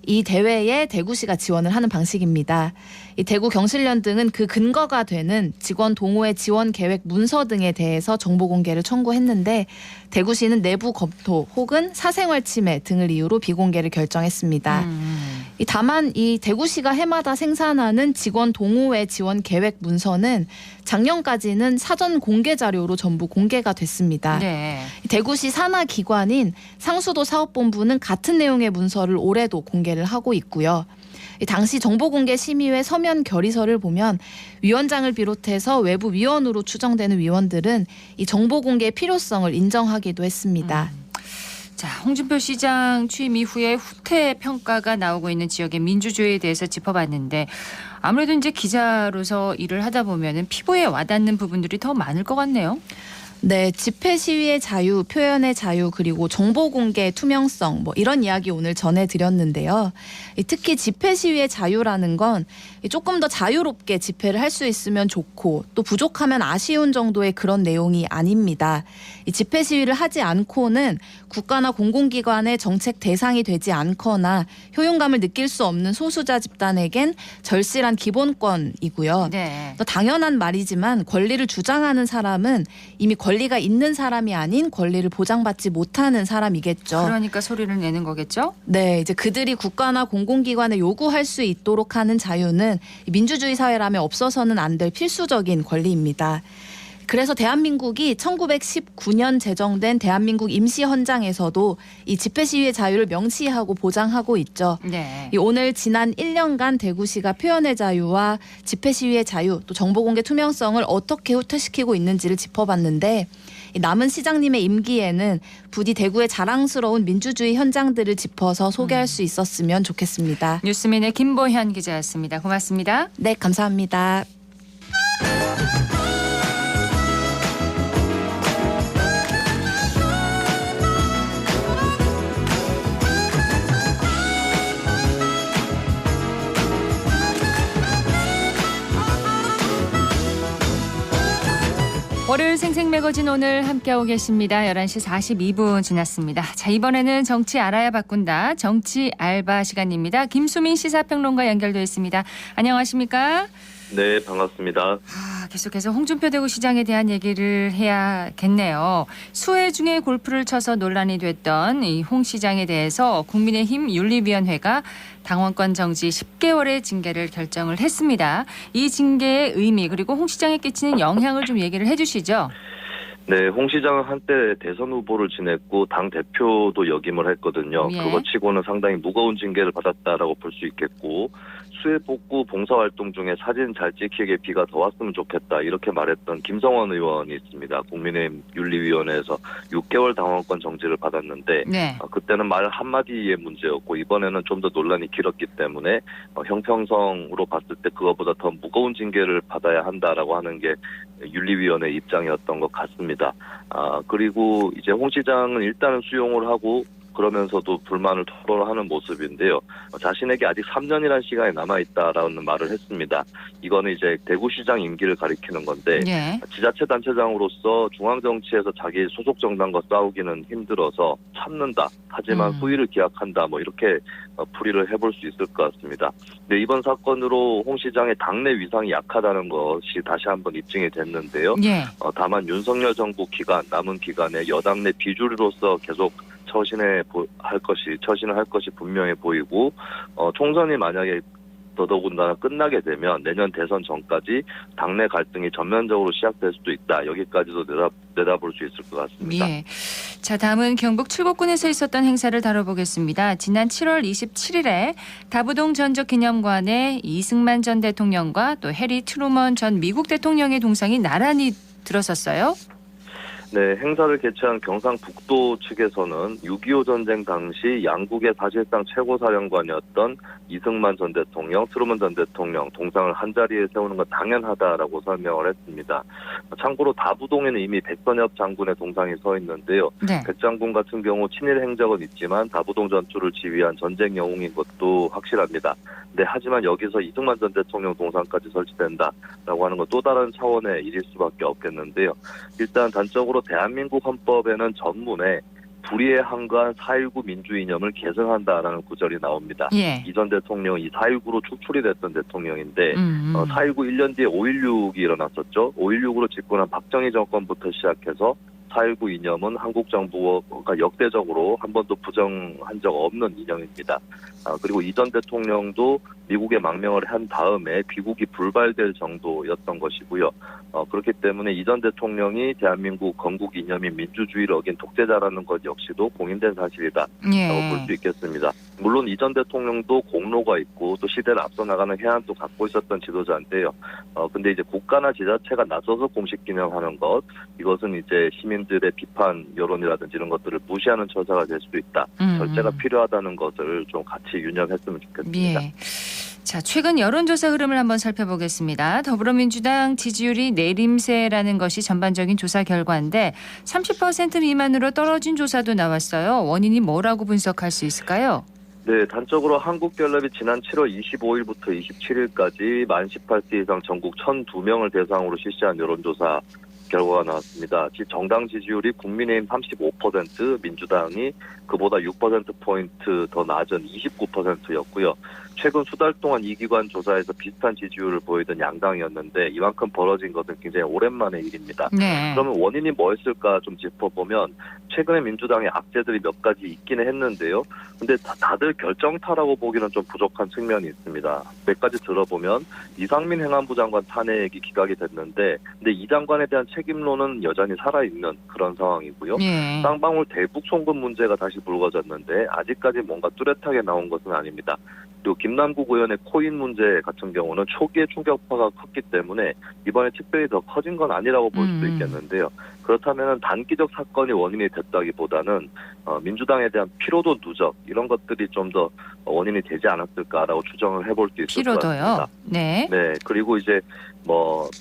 이 대회에 대구시가 지원을 하는 방식입니다. 이 대구 경실련 등은 그 근거가 되는 직원 동호회 지원 계획 문서 등에 대해서 정보 공개를 청구했는데 대구시는 내부 검토 혹은 사생활 침해 등을 이유로 비공개를 결정했습니다. 다만 이 대구시가 해마다 생산하는 직원 동호회 지원 계획 문서는 작년까지는 사전 공개 자료로 전부 공개가 됐습니다. 네. 대구시 산하 기관인 상수도 사업본부는 같은 내용의 문서를 올해도 공개를 하고 있고요. 당시 정보공개 심의회 서면 결의서를 보면 위원장을 비롯해서 외부 위원으로 추정되는 위원들은 이 정보공개의 필요성을 인정하기도 했습니다. 자, 홍준표 시장 취임 이후에 후퇴 평가가 나오고 있는 지역의 민주주의에 대해서 짚어봤는데 아무래도 이제 기자로서 일을 하다 보면은 피부에 와닿는 부분들이 더 많을 것 같네요. 네, 집회 시위의 자유, 표현의 자유, 그리고 정보 공개의 투명성 이런 이야기 오늘 전해드렸는데요. 특히 집회 시위의 자유라는 건 조금 더 자유롭게 집회를 할 수 있으면 좋고 또 부족하면 아쉬운 정도의 그런 내용이 아닙니다. 이 집회 시위를 하지 않고는 국가나 공공기관의 정책 대상이 되지 않거나 효용감을 느낄 수 없는 소수자 집단에겐 절실한 기본권이고요. 네. 또 당연한 말이지만 권리를 주장하는 사람은 이미 권리가 있는 사람이 아닌 권리를 보장받지 못하는 사람이겠죠. 그러니까 소리를 내는 거겠죠? 네, 이제 그들이 국가나 공공기관에 요구할 수 있도록 하는 자유는 민주주의 사회라면 없어서는 안 될 필수적인 권리입니다. 그래서 대한민국이 1919년 제정된 대한민국 임시헌장에서도 이 집회 시위의 자유를 명시하고 보장하고 있죠. 네. 오늘 지난 1년간 대구시가 표현의 자유와 집회 시위의 자유, 또 정보공개 투명성을 어떻게 후퇴시키고 있는지를 짚어봤는데 남은 시장님의 임기에는 부디 대구의 자랑스러운 민주주의 현장들을 짚어서 소개할 수 있었으면 좋겠습니다. 뉴스민의 김보현 기자였습니다. 고맙습니다. 네, 감사합니다. 월요일 생생매거진 오늘 함께하고 계십니다. 11시 42분 지났습니다. 자, 이번에는 정치 알아야 바꾼다. 정치 알바 시간입니다. 김수민 시사평론가 연결되어 있습니다. 안녕하십니까? 네, 반갑습니다. 계속해서 홍준표 대구시장에 대한 얘기를 해야겠네요. 수해 중에 골프를 쳐서 논란이 됐던 이 홍 시장에 대해서 국민의힘 윤리위원회가 당원권 정지 10개월의 징계를 결정을 했습니다. 이 징계의 의미 그리고 홍 시장에 끼치는 영향을 좀 얘기를 해 주시죠. 네, 홍 시장은 한때 대선 후보를 지냈고 당 대표도 역임을 했거든요. 예. 그거 치고는 상당히 무거운 징계를 받았다라고 볼 수 있겠고 수해 복구 봉사활동 중에 사진 잘 찍히게 비가 더 왔으면 좋겠다 이렇게 말했던 김성원 의원이 있습니다. 국민의힘 윤리위원회에서 6개월 당원권 정지를 받았는데 네. 그때는 말 한마디의 문제였고 이번에는 좀 더 논란이 길었기 때문에 형평성으로 봤을 때 그거보다 더 무거운 징계를 받아야 한다라고 하는 게 윤리위원회 입장이었던 것 같습니다. 그리고 이제 홍 시장은 일단은 수용을 하고 그러면서도 불만을 토로하는 모습인데요. 자신에게 아직 3년이라는 시간이 남아있다라는 말을 했습니다. 이거는 이제 대구시장 임기를 가리키는 건데 예. 지자체단체장으로서 중앙정치에서 자기 소속 정당과 싸우기는 힘들어서 참는다. 하지만 후위를 기약한다. 이렇게 풀이를 해볼 수 있을 것 같습니다. 근데 이번 사건으로 홍 시장의 당내 위상이 약하다는 것이 다시 한번 입증이 됐는데요. 예. 다만 윤석열 정부 기간, 남은 기간에 여당 내 비주류로서 계속 처신을 할 것이 분명해 보이고 총선이 만약에 더더군다나 끝나게 되면 내년 대선 전까지 당내 갈등이 전면적으로 시작될 수도 있다. 여기까지도 내다볼 수 있을 것 같습니다. 예. 자, 다음은 경북 칠곡군에서 있었던 행사를 다뤄보겠습니다. 지난 7월 27일에 다부동 전적기념관에 이승만 전 대통령과 또 해리 트루먼 전 미국 대통령의 동상이 나란히 들어섰어요. 네, 행사를 개최한 경상북도 측에서는 6.25 전쟁 당시 양국의 사실상 최고사령관이었던 이승만 전 대통령, 트루먼 전 대통령 동상을 한자리에 세우는 건 당연하다라고 설명을 했습니다. 참고로 다부동에는 이미 백선엽 장군의 동상이 서 있는데요. 네. 백 장군 같은 경우 친일 행적은 있지만 다부동 전투를 지휘한 전쟁 영웅인 것도 확실합니다. 네, 하지만 여기서 이승만 전 대통령 동상까지 설치된다라고 하는 건 또 다른 차원의 일일 수밖에 없겠는데요. 일단 단적으로 대한민국 헌법에는 전문에 불의에 한가한 4.19 민주이념을 계승한다라는 구절이 나옵니다. 예. 이 전 대통령이 4.19로 축출이 됐던 대통령인데 4.19 1년 뒤에 5.16이 일어났었죠. 5.16으로 집권한 박정희 정권부터 시작해서 4.19 이념은 한국 정부가 역대적으로 한 번도 부정한 적 없는 이념입니다. 그리고 이 전 대통령도 미국에 망명을 한 다음에 귀국이 불발될 정도였던 것이고요. 그렇기 때문에 이 전 대통령이 대한민국 건국 이념인 민주주의를 어긴 독재자라는 것 역시도 공인된 사실이다라고 볼 수 있겠습니다. 물론 이 전 대통령도 공로가 있고 또 시대를 앞서 나가는 해안도 갖고 있었던 지도자인데요. 근데 이제 국가나 지자체가 나서서 공식 기념하는 것, 이것은 이제 시민들의 비판 여론이라든지 이런 것들을 무시하는 처사가 될 수도 있다. 절제가 필요하다는 것을 좀 같이 유념했으면 좋겠습니다. 예. 자, 최근 여론조사 흐름을 한번 살펴보겠습니다. 더불어민주당 지지율이 내림세라는 것이 전반적인 조사 결과인데 30% 미만으로 떨어진 조사도 나왔어요. 원인이 뭐라고 분석할 수 있을까요? 네, 단적으로 한국갤럽이 지난 7월 25일부터 27일까지 만 18세 이상 전국 1,002명을 대상으로 실시한 여론조사 결과가 나왔습니다. 정당 지지율이 국민의힘 35%, 민주당이 그보다 6%포인트 더 낮은 29%였고요. 최근 수달 동안 이 기관 조사에서 비슷한 지지율을 보이던 양당이었는데 이만큼 벌어진 것은 굉장히 오랜만의 일입니다. 네. 그러면 원인이 뭐였을까 좀 짚어보면 최근에 민주당의 악재들이 몇 가지 있기는 했는데요. 근데 다들 결정타라고 보기는 좀 부족한 측면이 있습니다. 몇 가지 들어보면 이상민 행안부 장관 탄핵이 기각이 됐는데 근데 이 장관에 대한 책임론은 여전히 살아있는 그런 상황이고요. 네. 쌍방울 대북 송금 문제가 다시 불거졌는데 아직까지 뭔가 뚜렷하게 나온 것은 아닙니다. 그리고 김남국 의원의 코인 문제 같은 경우는 초기에 충격파가 컸기 때문에 이번에 특별히 더 커진 건 아니라고 볼 수도 있겠는데요. 그렇다면 단기적 사건이 원인이 됐다기보다는 민주당에 대한 피로도 누적 이런 것들이 좀 더 원인이 되지 않았을까라고 추정을 해볼 수 있을 것 같습니다. 네. 네. 그리고 이제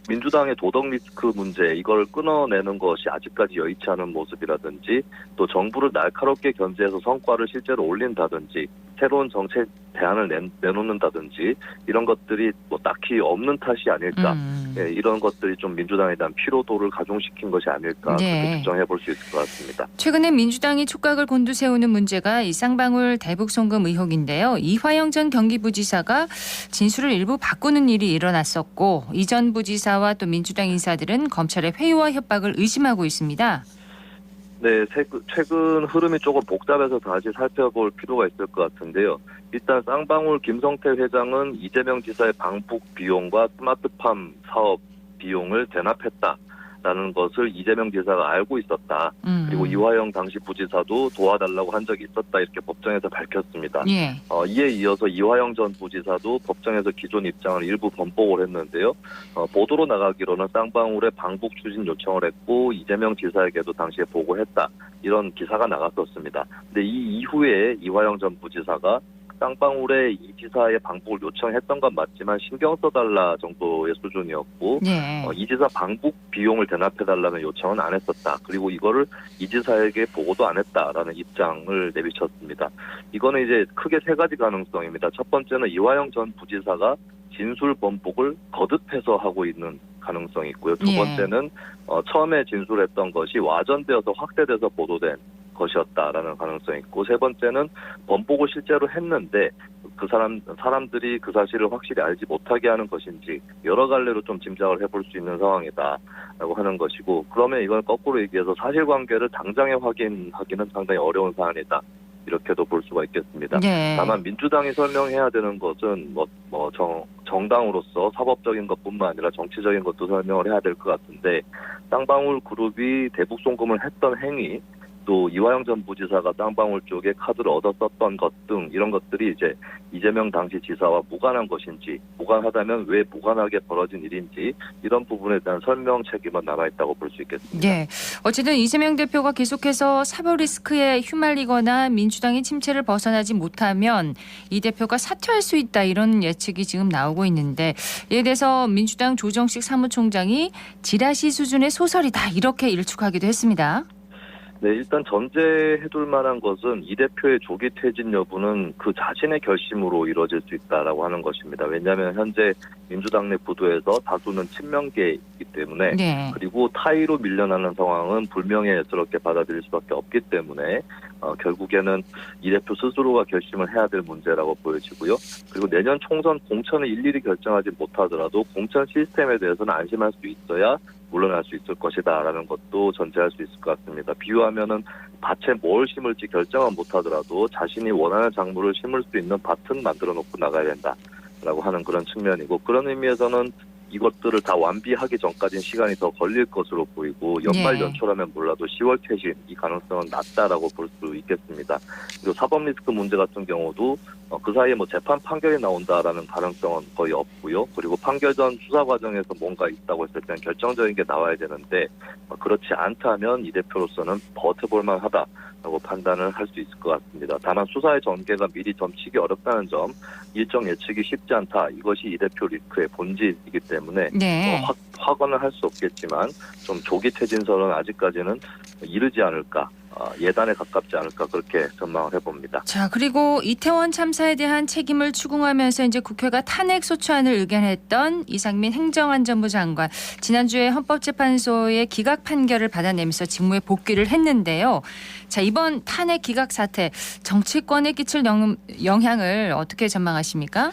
민주당의 도덕 리스크 문제 이걸 끊어내는 것이 아직까지 여의치 않은 모습이라든지 또 정부를 날카롭게 견제해서 성과를 실제로 올린다든지 새로운 정책 대안을 내놓는다든지 이런 것들이 딱히 없는 탓이 아닐까. 네, 이런 것들이 좀 민주당에 대한 피로도를 가중시킨 것이 아닐까 그렇게 추정해볼 수 있을 것 같습니다. 최근에 민주당이 촉각을 곤두세우는 문제가 이 쌍방울 대북 송금 의혹인데요. 이화영 전 경기부지사가 진술을 일부 바꾸는 일이 일어났었고 이 전 부지사와 또 민주당 인사들은 검찰의 회유와 협박을 의심하고 있습니다. 네, 최근 흐름이 조금 복잡해서 다시 살펴볼 필요가 있을 것 같은데요. 일단 쌍방울 김성태 회장은 이재명 지사의 방북 비용과 스마트팜 사업 비용을 대납했다라는 것을 이재명 지사가 알고 있었다. 그리고 이화영 당시 부지사도 도와달라고 한 적이 있었다 이렇게 법정에서 밝혔습니다. 예. 이에 이어서 이화영 전 부지사도 법정에서 기존 입장을 일부 번복을 했는데요. 보도로 나가기로는 쌍방울에 방북 추진 요청을 했고 이재명 지사에게도 당시에 보고했다. 이런 기사가 나갔었습니다. 근데 이 이후에 이화영 전 부지사가 쌍방울에 이 지사의 방북을 요청했던 건 맞지만 신경 써달라 정도의 수준이었고 이 지사 방북 비용을 대납해달라는 요청은 안 했었다. 그리고 이거를 이 지사에게 보고도 안 했다라는 입장을 내비쳤습니다. 이거는 이제 크게 세 가지 가능성입니다. 첫 번째는 이화영 전 부지사가 진술 번복을 거듭해서 하고 있는 가능성이 있고요. 두 번째는 처음에 진술했던 것이 와전되어서 확대돼서 보도된 것이었다라는 가능성이 있고 세 번째는 번복을 실제로 했는데 그 사람들이 그 사실을 확실히 알지 못하게 하는 것인지 여러 갈래로 좀 짐작을 해볼 수 있는 상황이다라고 하는 것이고 그러면 이건 거꾸로 얘기해서 사실관계를 당장에 확인하기는 상당히 어려운 사안이다. 이렇게도 볼 수가 있겠습니다. 네. 다만 민주당이 설명해야 되는 것은 정당으로서 사법적인 것뿐만 아니라 정치적인 것도 설명을 해야 될 것 같은데 쌍방울 그룹이 대북 송금을 했던 행위 또 이화영 전 부지사가 쌍방울 쪽에 카드를 얻어 썼던 것 등 이런 것들이 이제 이재명 당시 지사와 무관한 것인지, 무관하다면 왜 무관하게 벌어진 일인지 이런 부분에 대한 설명 책임은 남아있다고 볼 수 있겠습니다. 네. 어쨌든 이재명 대표가 계속해서 사법 리스크에 휘말리거나 민주당의 침체를 벗어나지 못하면 이 대표가 사퇴할 수 있다, 이런 예측이 지금 나오고 있는데, 이에 대해서 민주당 조정식 사무총장이 지라시 수준의 소설이다, 이렇게 일축하기도 했습니다. 네, 일단 전제해둘 만한 것은 이 대표의 조기 퇴진 여부는 그 자신의 결심으로 이루어질 수 있다라고 하는 것입니다. 왜냐하면 현재 민주당 내 구도에서 다수는 친명계이기 때문에, 네. 그리고 타의로 밀려나는 상황은 불명예스럽게 받아들일 수밖에 없기 때문에 결국에는 이 대표 스스로가 결심을 해야 될 문제라고 보여지고요. 그리고 내년 총선 공천을 일일이 결정하지 못하더라도 공천 시스템에 대해서는 안심할 수 있어야 물러날 수 있을 것이다라는 것도 전제할 수 있을 것 같습니다. 비유하면은 밭에 뭘 심을지 결정은 못하더라도 자신이 원하는 작물을 심을 수 있는 밭은 만들어 놓고 나가야 된다라고 하는 그런 측면이고, 그런 의미에서는 이것들을 다 완비하기 전까지는 시간이 더 걸릴 것으로 보이고, 연말 연초라면 몰라도 10월 퇴진 이 가능성은 낮다라고 볼 수 있겠습니다. 그리고 사법 리스크 문제 같은 경우도 그 사이에 뭐 재판 판결이 나온다라는 가능성은 거의 없고요. 그리고 판결 전 수사 과정에서 뭔가 있다고 했을 때는 결정적인 게 나와야 되는데, 그렇지 않다면 이 대표로서는 버텨볼 만하다라고 판단을 할 수 있을 것 같습니다. 다만 수사의 전개가 미리 점치기 어렵다는 점, 일정 예측이 쉽지 않다, 이것이 이 대표 리스크의 본질이기 때문에 확언을 할 수 없겠지만 좀 조기 퇴진설은 아직까지는 이르지 않을까, 예단에 가깝지 않을까, 그렇게 전망을 해봅니다. 자, 그리고 이태원 참사에 대한 책임을 추궁하면서 이제 국회가 탄핵 소추안을 의견했던 이상민 행정안전부 장관, 지난주에 헌법재판소의 기각 판결을 받아내면서 직무에 복귀를 했는데요. 자, 이번 탄핵 기각 사태, 정치권에 끼칠 영향을 어떻게 전망하십니까?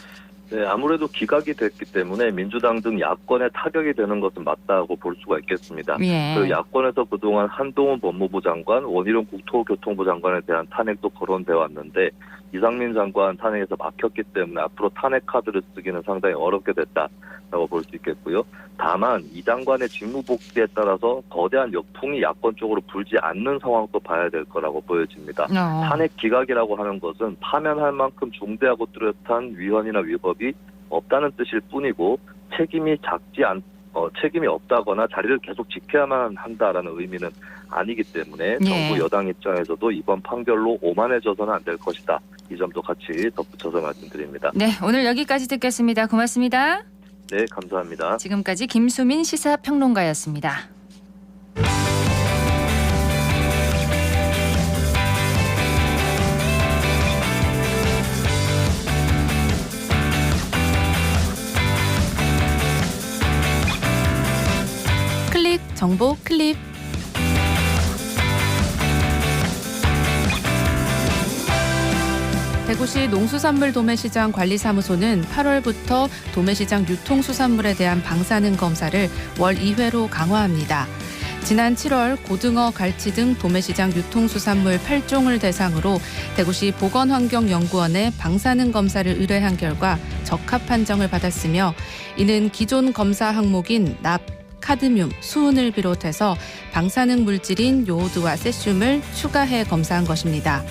네, 아무래도 기각이 됐기 때문에 민주당 등 야권에 타격이 되는 것은 맞다고 볼 수가 있겠습니다. 그 야권에서 그동안 한동훈 법무부 장관, 원희룡 국토교통부 장관에 대한 탄핵도 거론돼 왔는데, 이상민 장관 탄핵에서 막혔기 때문에 앞으로 탄핵 카드를 쓰기는 상당히 어렵게 됐다라고 볼 수 있겠고요. 다만 이 장관의 직무 복귀에 따라서 거대한 역풍이 야권 쪽으로 불지 않는 상황도 봐야 될 거라고 보여집니다. 탄핵 기각이라고 하는 것은 파면할 만큼 중대하고 뚜렷한 위헌이나 위법이 없다는 뜻일 뿐이고, 책임이 없다거나 자리를 계속 지켜야만 한다라는 의미는 아니기 때문에 정부 여당 입장에서도 이번 판결로 오만해져서는 안 될 것이다, 이 점도 같이 덧붙여서 말씀드립니다. 네, 오늘 여기까지 듣겠습니다. 고맙습니다. 네, 감사합니다. 지금까지 김수민 시사평론가였습니다. 클릭 정보 클립. 대구시 농수산물 도매시장 관리사무소는 8월부터 도매시장 유통수산물에 대한 방사능 검사를 월 2회로 강화합니다. 지난 7월 고등어, 갈치 등 도매시장 유통수산물 8종을 대상으로 대구시 보건환경연구원에 방사능 검사를 의뢰한 결과 적합 판정을 받았으며, 이는 기존 검사 항목인 납, 카드뮴, 수은을 비롯해서 방사능 물질인 요오드와 세슘을 추가해 검사한 것입니다.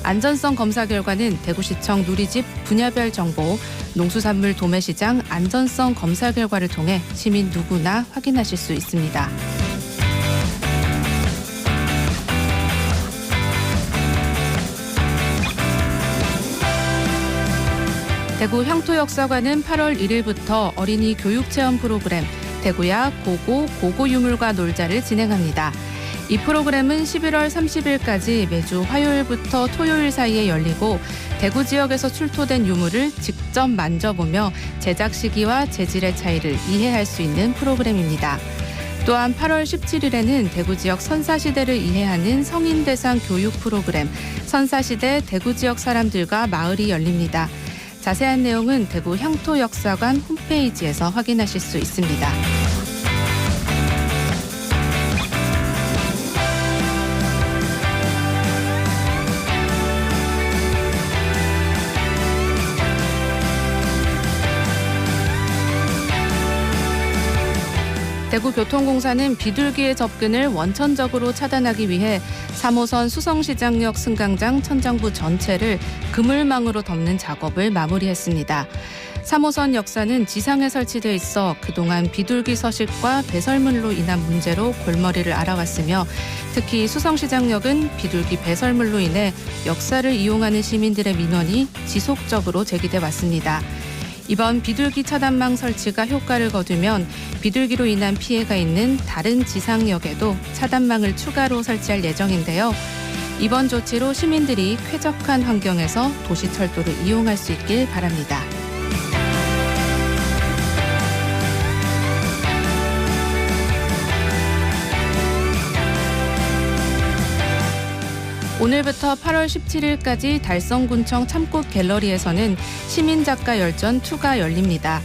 안전성 검사 결과는 대구시청 누리집 분야별 정보 농수산물 도매시장 안전성 검사 결과를 통해 시민 누구나 확인하실 수 있습니다. 대구 향토역사관은 8월 1일부터 어린이 교육체험 프로그램 대구야 고고 유물과 놀자를 진행합니다. 이 프로그램은 11월 30일까지 매주 화요일부터 토요일 사이에 열리고, 대구 지역에서 출토된 유물을 직접 만져보며 제작 시기와 재질의 차이를 이해할 수 있는 프로그램입니다. 또한 8월 17일에는 대구 지역 선사시대를 이해하는 성인 대상 교육 프로그램 선사시대 대구 지역 사람들과 마을이 열립니다. 자세한 내용은 대구 향토역사관 홈페이지에서 확인하실 수 있습니다. 대구교통공사는 비둘기의 접근을 원천적으로 차단하기 위해 3호선 수성시장역 승강장 천장부 전체를 그물망으로 덮는 작업을 마무리했습니다. 3호선 역사는 지상에 설치돼 있어 그동안 비둘기 서식과 배설물로 인한 문제로 골머리를 앓아왔으며 특히 수성시장역은 비둘기 배설물로 인해 역사를 이용하는 시민들의 민원이 지속적으로 제기돼 왔습니다. 이번 비둘기 차단망 설치가 효과를 거두면 비둘기로 인한 피해가 있는 다른 지상역에도 차단망을 추가로 설치할 예정인데요. 이번 조치로 시민들이 쾌적한 환경에서 도시철도를 이용할 수 있길 바랍니다. 오늘부터 8월 17일까지 달성군청 참꽃 갤러리에서는 시민작가 열전 2가 열립니다.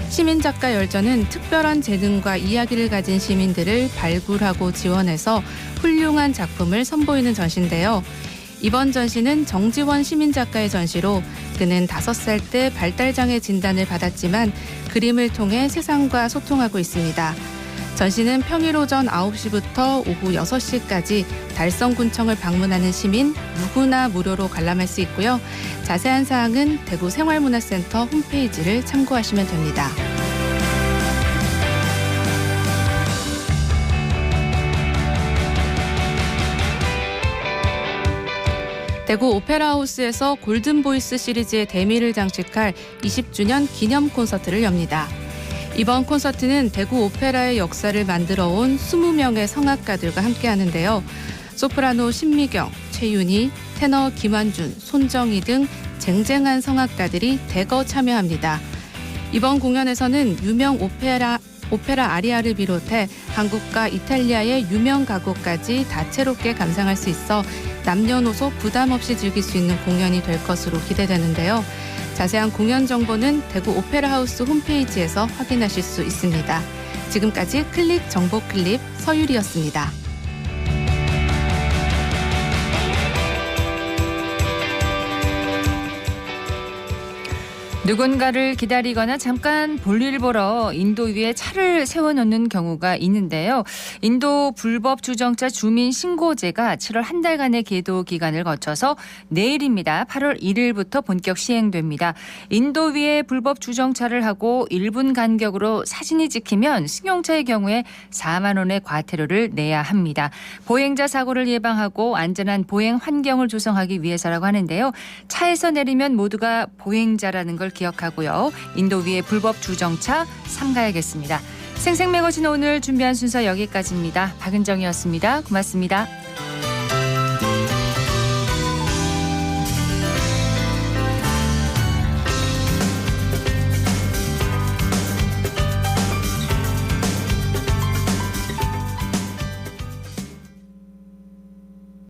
시민작가 열전은 특별한 재능과 이야기를 가진 시민들을 발굴하고 지원해서 훌륭한 작품을 선보이는 전시인데요. 이번 전시는 정지원 시민작가의 전시로 그는 5살 때 발달장애 진단을 받았지만 그림을 통해 세상과 소통하고 있습니다. 전시는 평일 오전 9시부터 오후 6시까지 달성군청을 방문하는 시민 누구나 무료로 관람할 수 있고요. 자세한 사항은 대구생활문화센터 홈페이지를 참고하시면 됩니다. 대구 오페라하우스에서 골든보이스 시리즈의 대미를 장식할 20주년 기념 콘서트를 엽니다. 이번 콘서트는 대구 오페라의 역사를 만들어온 20명의 성악가들과 함께하는데요. 소프라노 신미경, 최윤희, 테너 김환준, 손정희 등 쟁쟁한 성악가들이 대거 참여합니다. 이번 공연에서는 유명 오페라 아리아를 비롯해 한국과 이탈리아의 유명 가곡까지 다채롭게 감상할 수 있어 남녀노소 부담 없이 즐길 수 있는 공연이 될 것으로 기대되는데요. 자세한 공연 정보는 대구 오페라하우스 홈페이지에서 확인하실 수 있습니다. 지금까지 클릭 정보 클립 서유리였습니다. 누군가를 기다리거나 잠깐 볼일 보러 인도 위에 차를 세워놓는 경우가 있는데요. 인도 불법 주정차 주민 신고제가 7월 한 달간의 계도 기간을 거쳐서 내일입니다. 8월 1일부터 본격 시행됩니다. 인도 위에 불법 주정차를 하고 1분 간격으로 사진이 찍히면 승용차의 경우에 4만 원의 과태료를 내야 합니다. 보행자 사고를 예방하고 안전한 보행 환경을 조성하기 위해서라고 하는데요. 차에서 내리면 모두가 보행자라는 걸 기억하고요. 인도 위의 불법 주정차 삼가야겠습니다. 생생매거진 오늘 준비한 순서 여기까지입니다. 박은정이었습니다. 고맙습니다.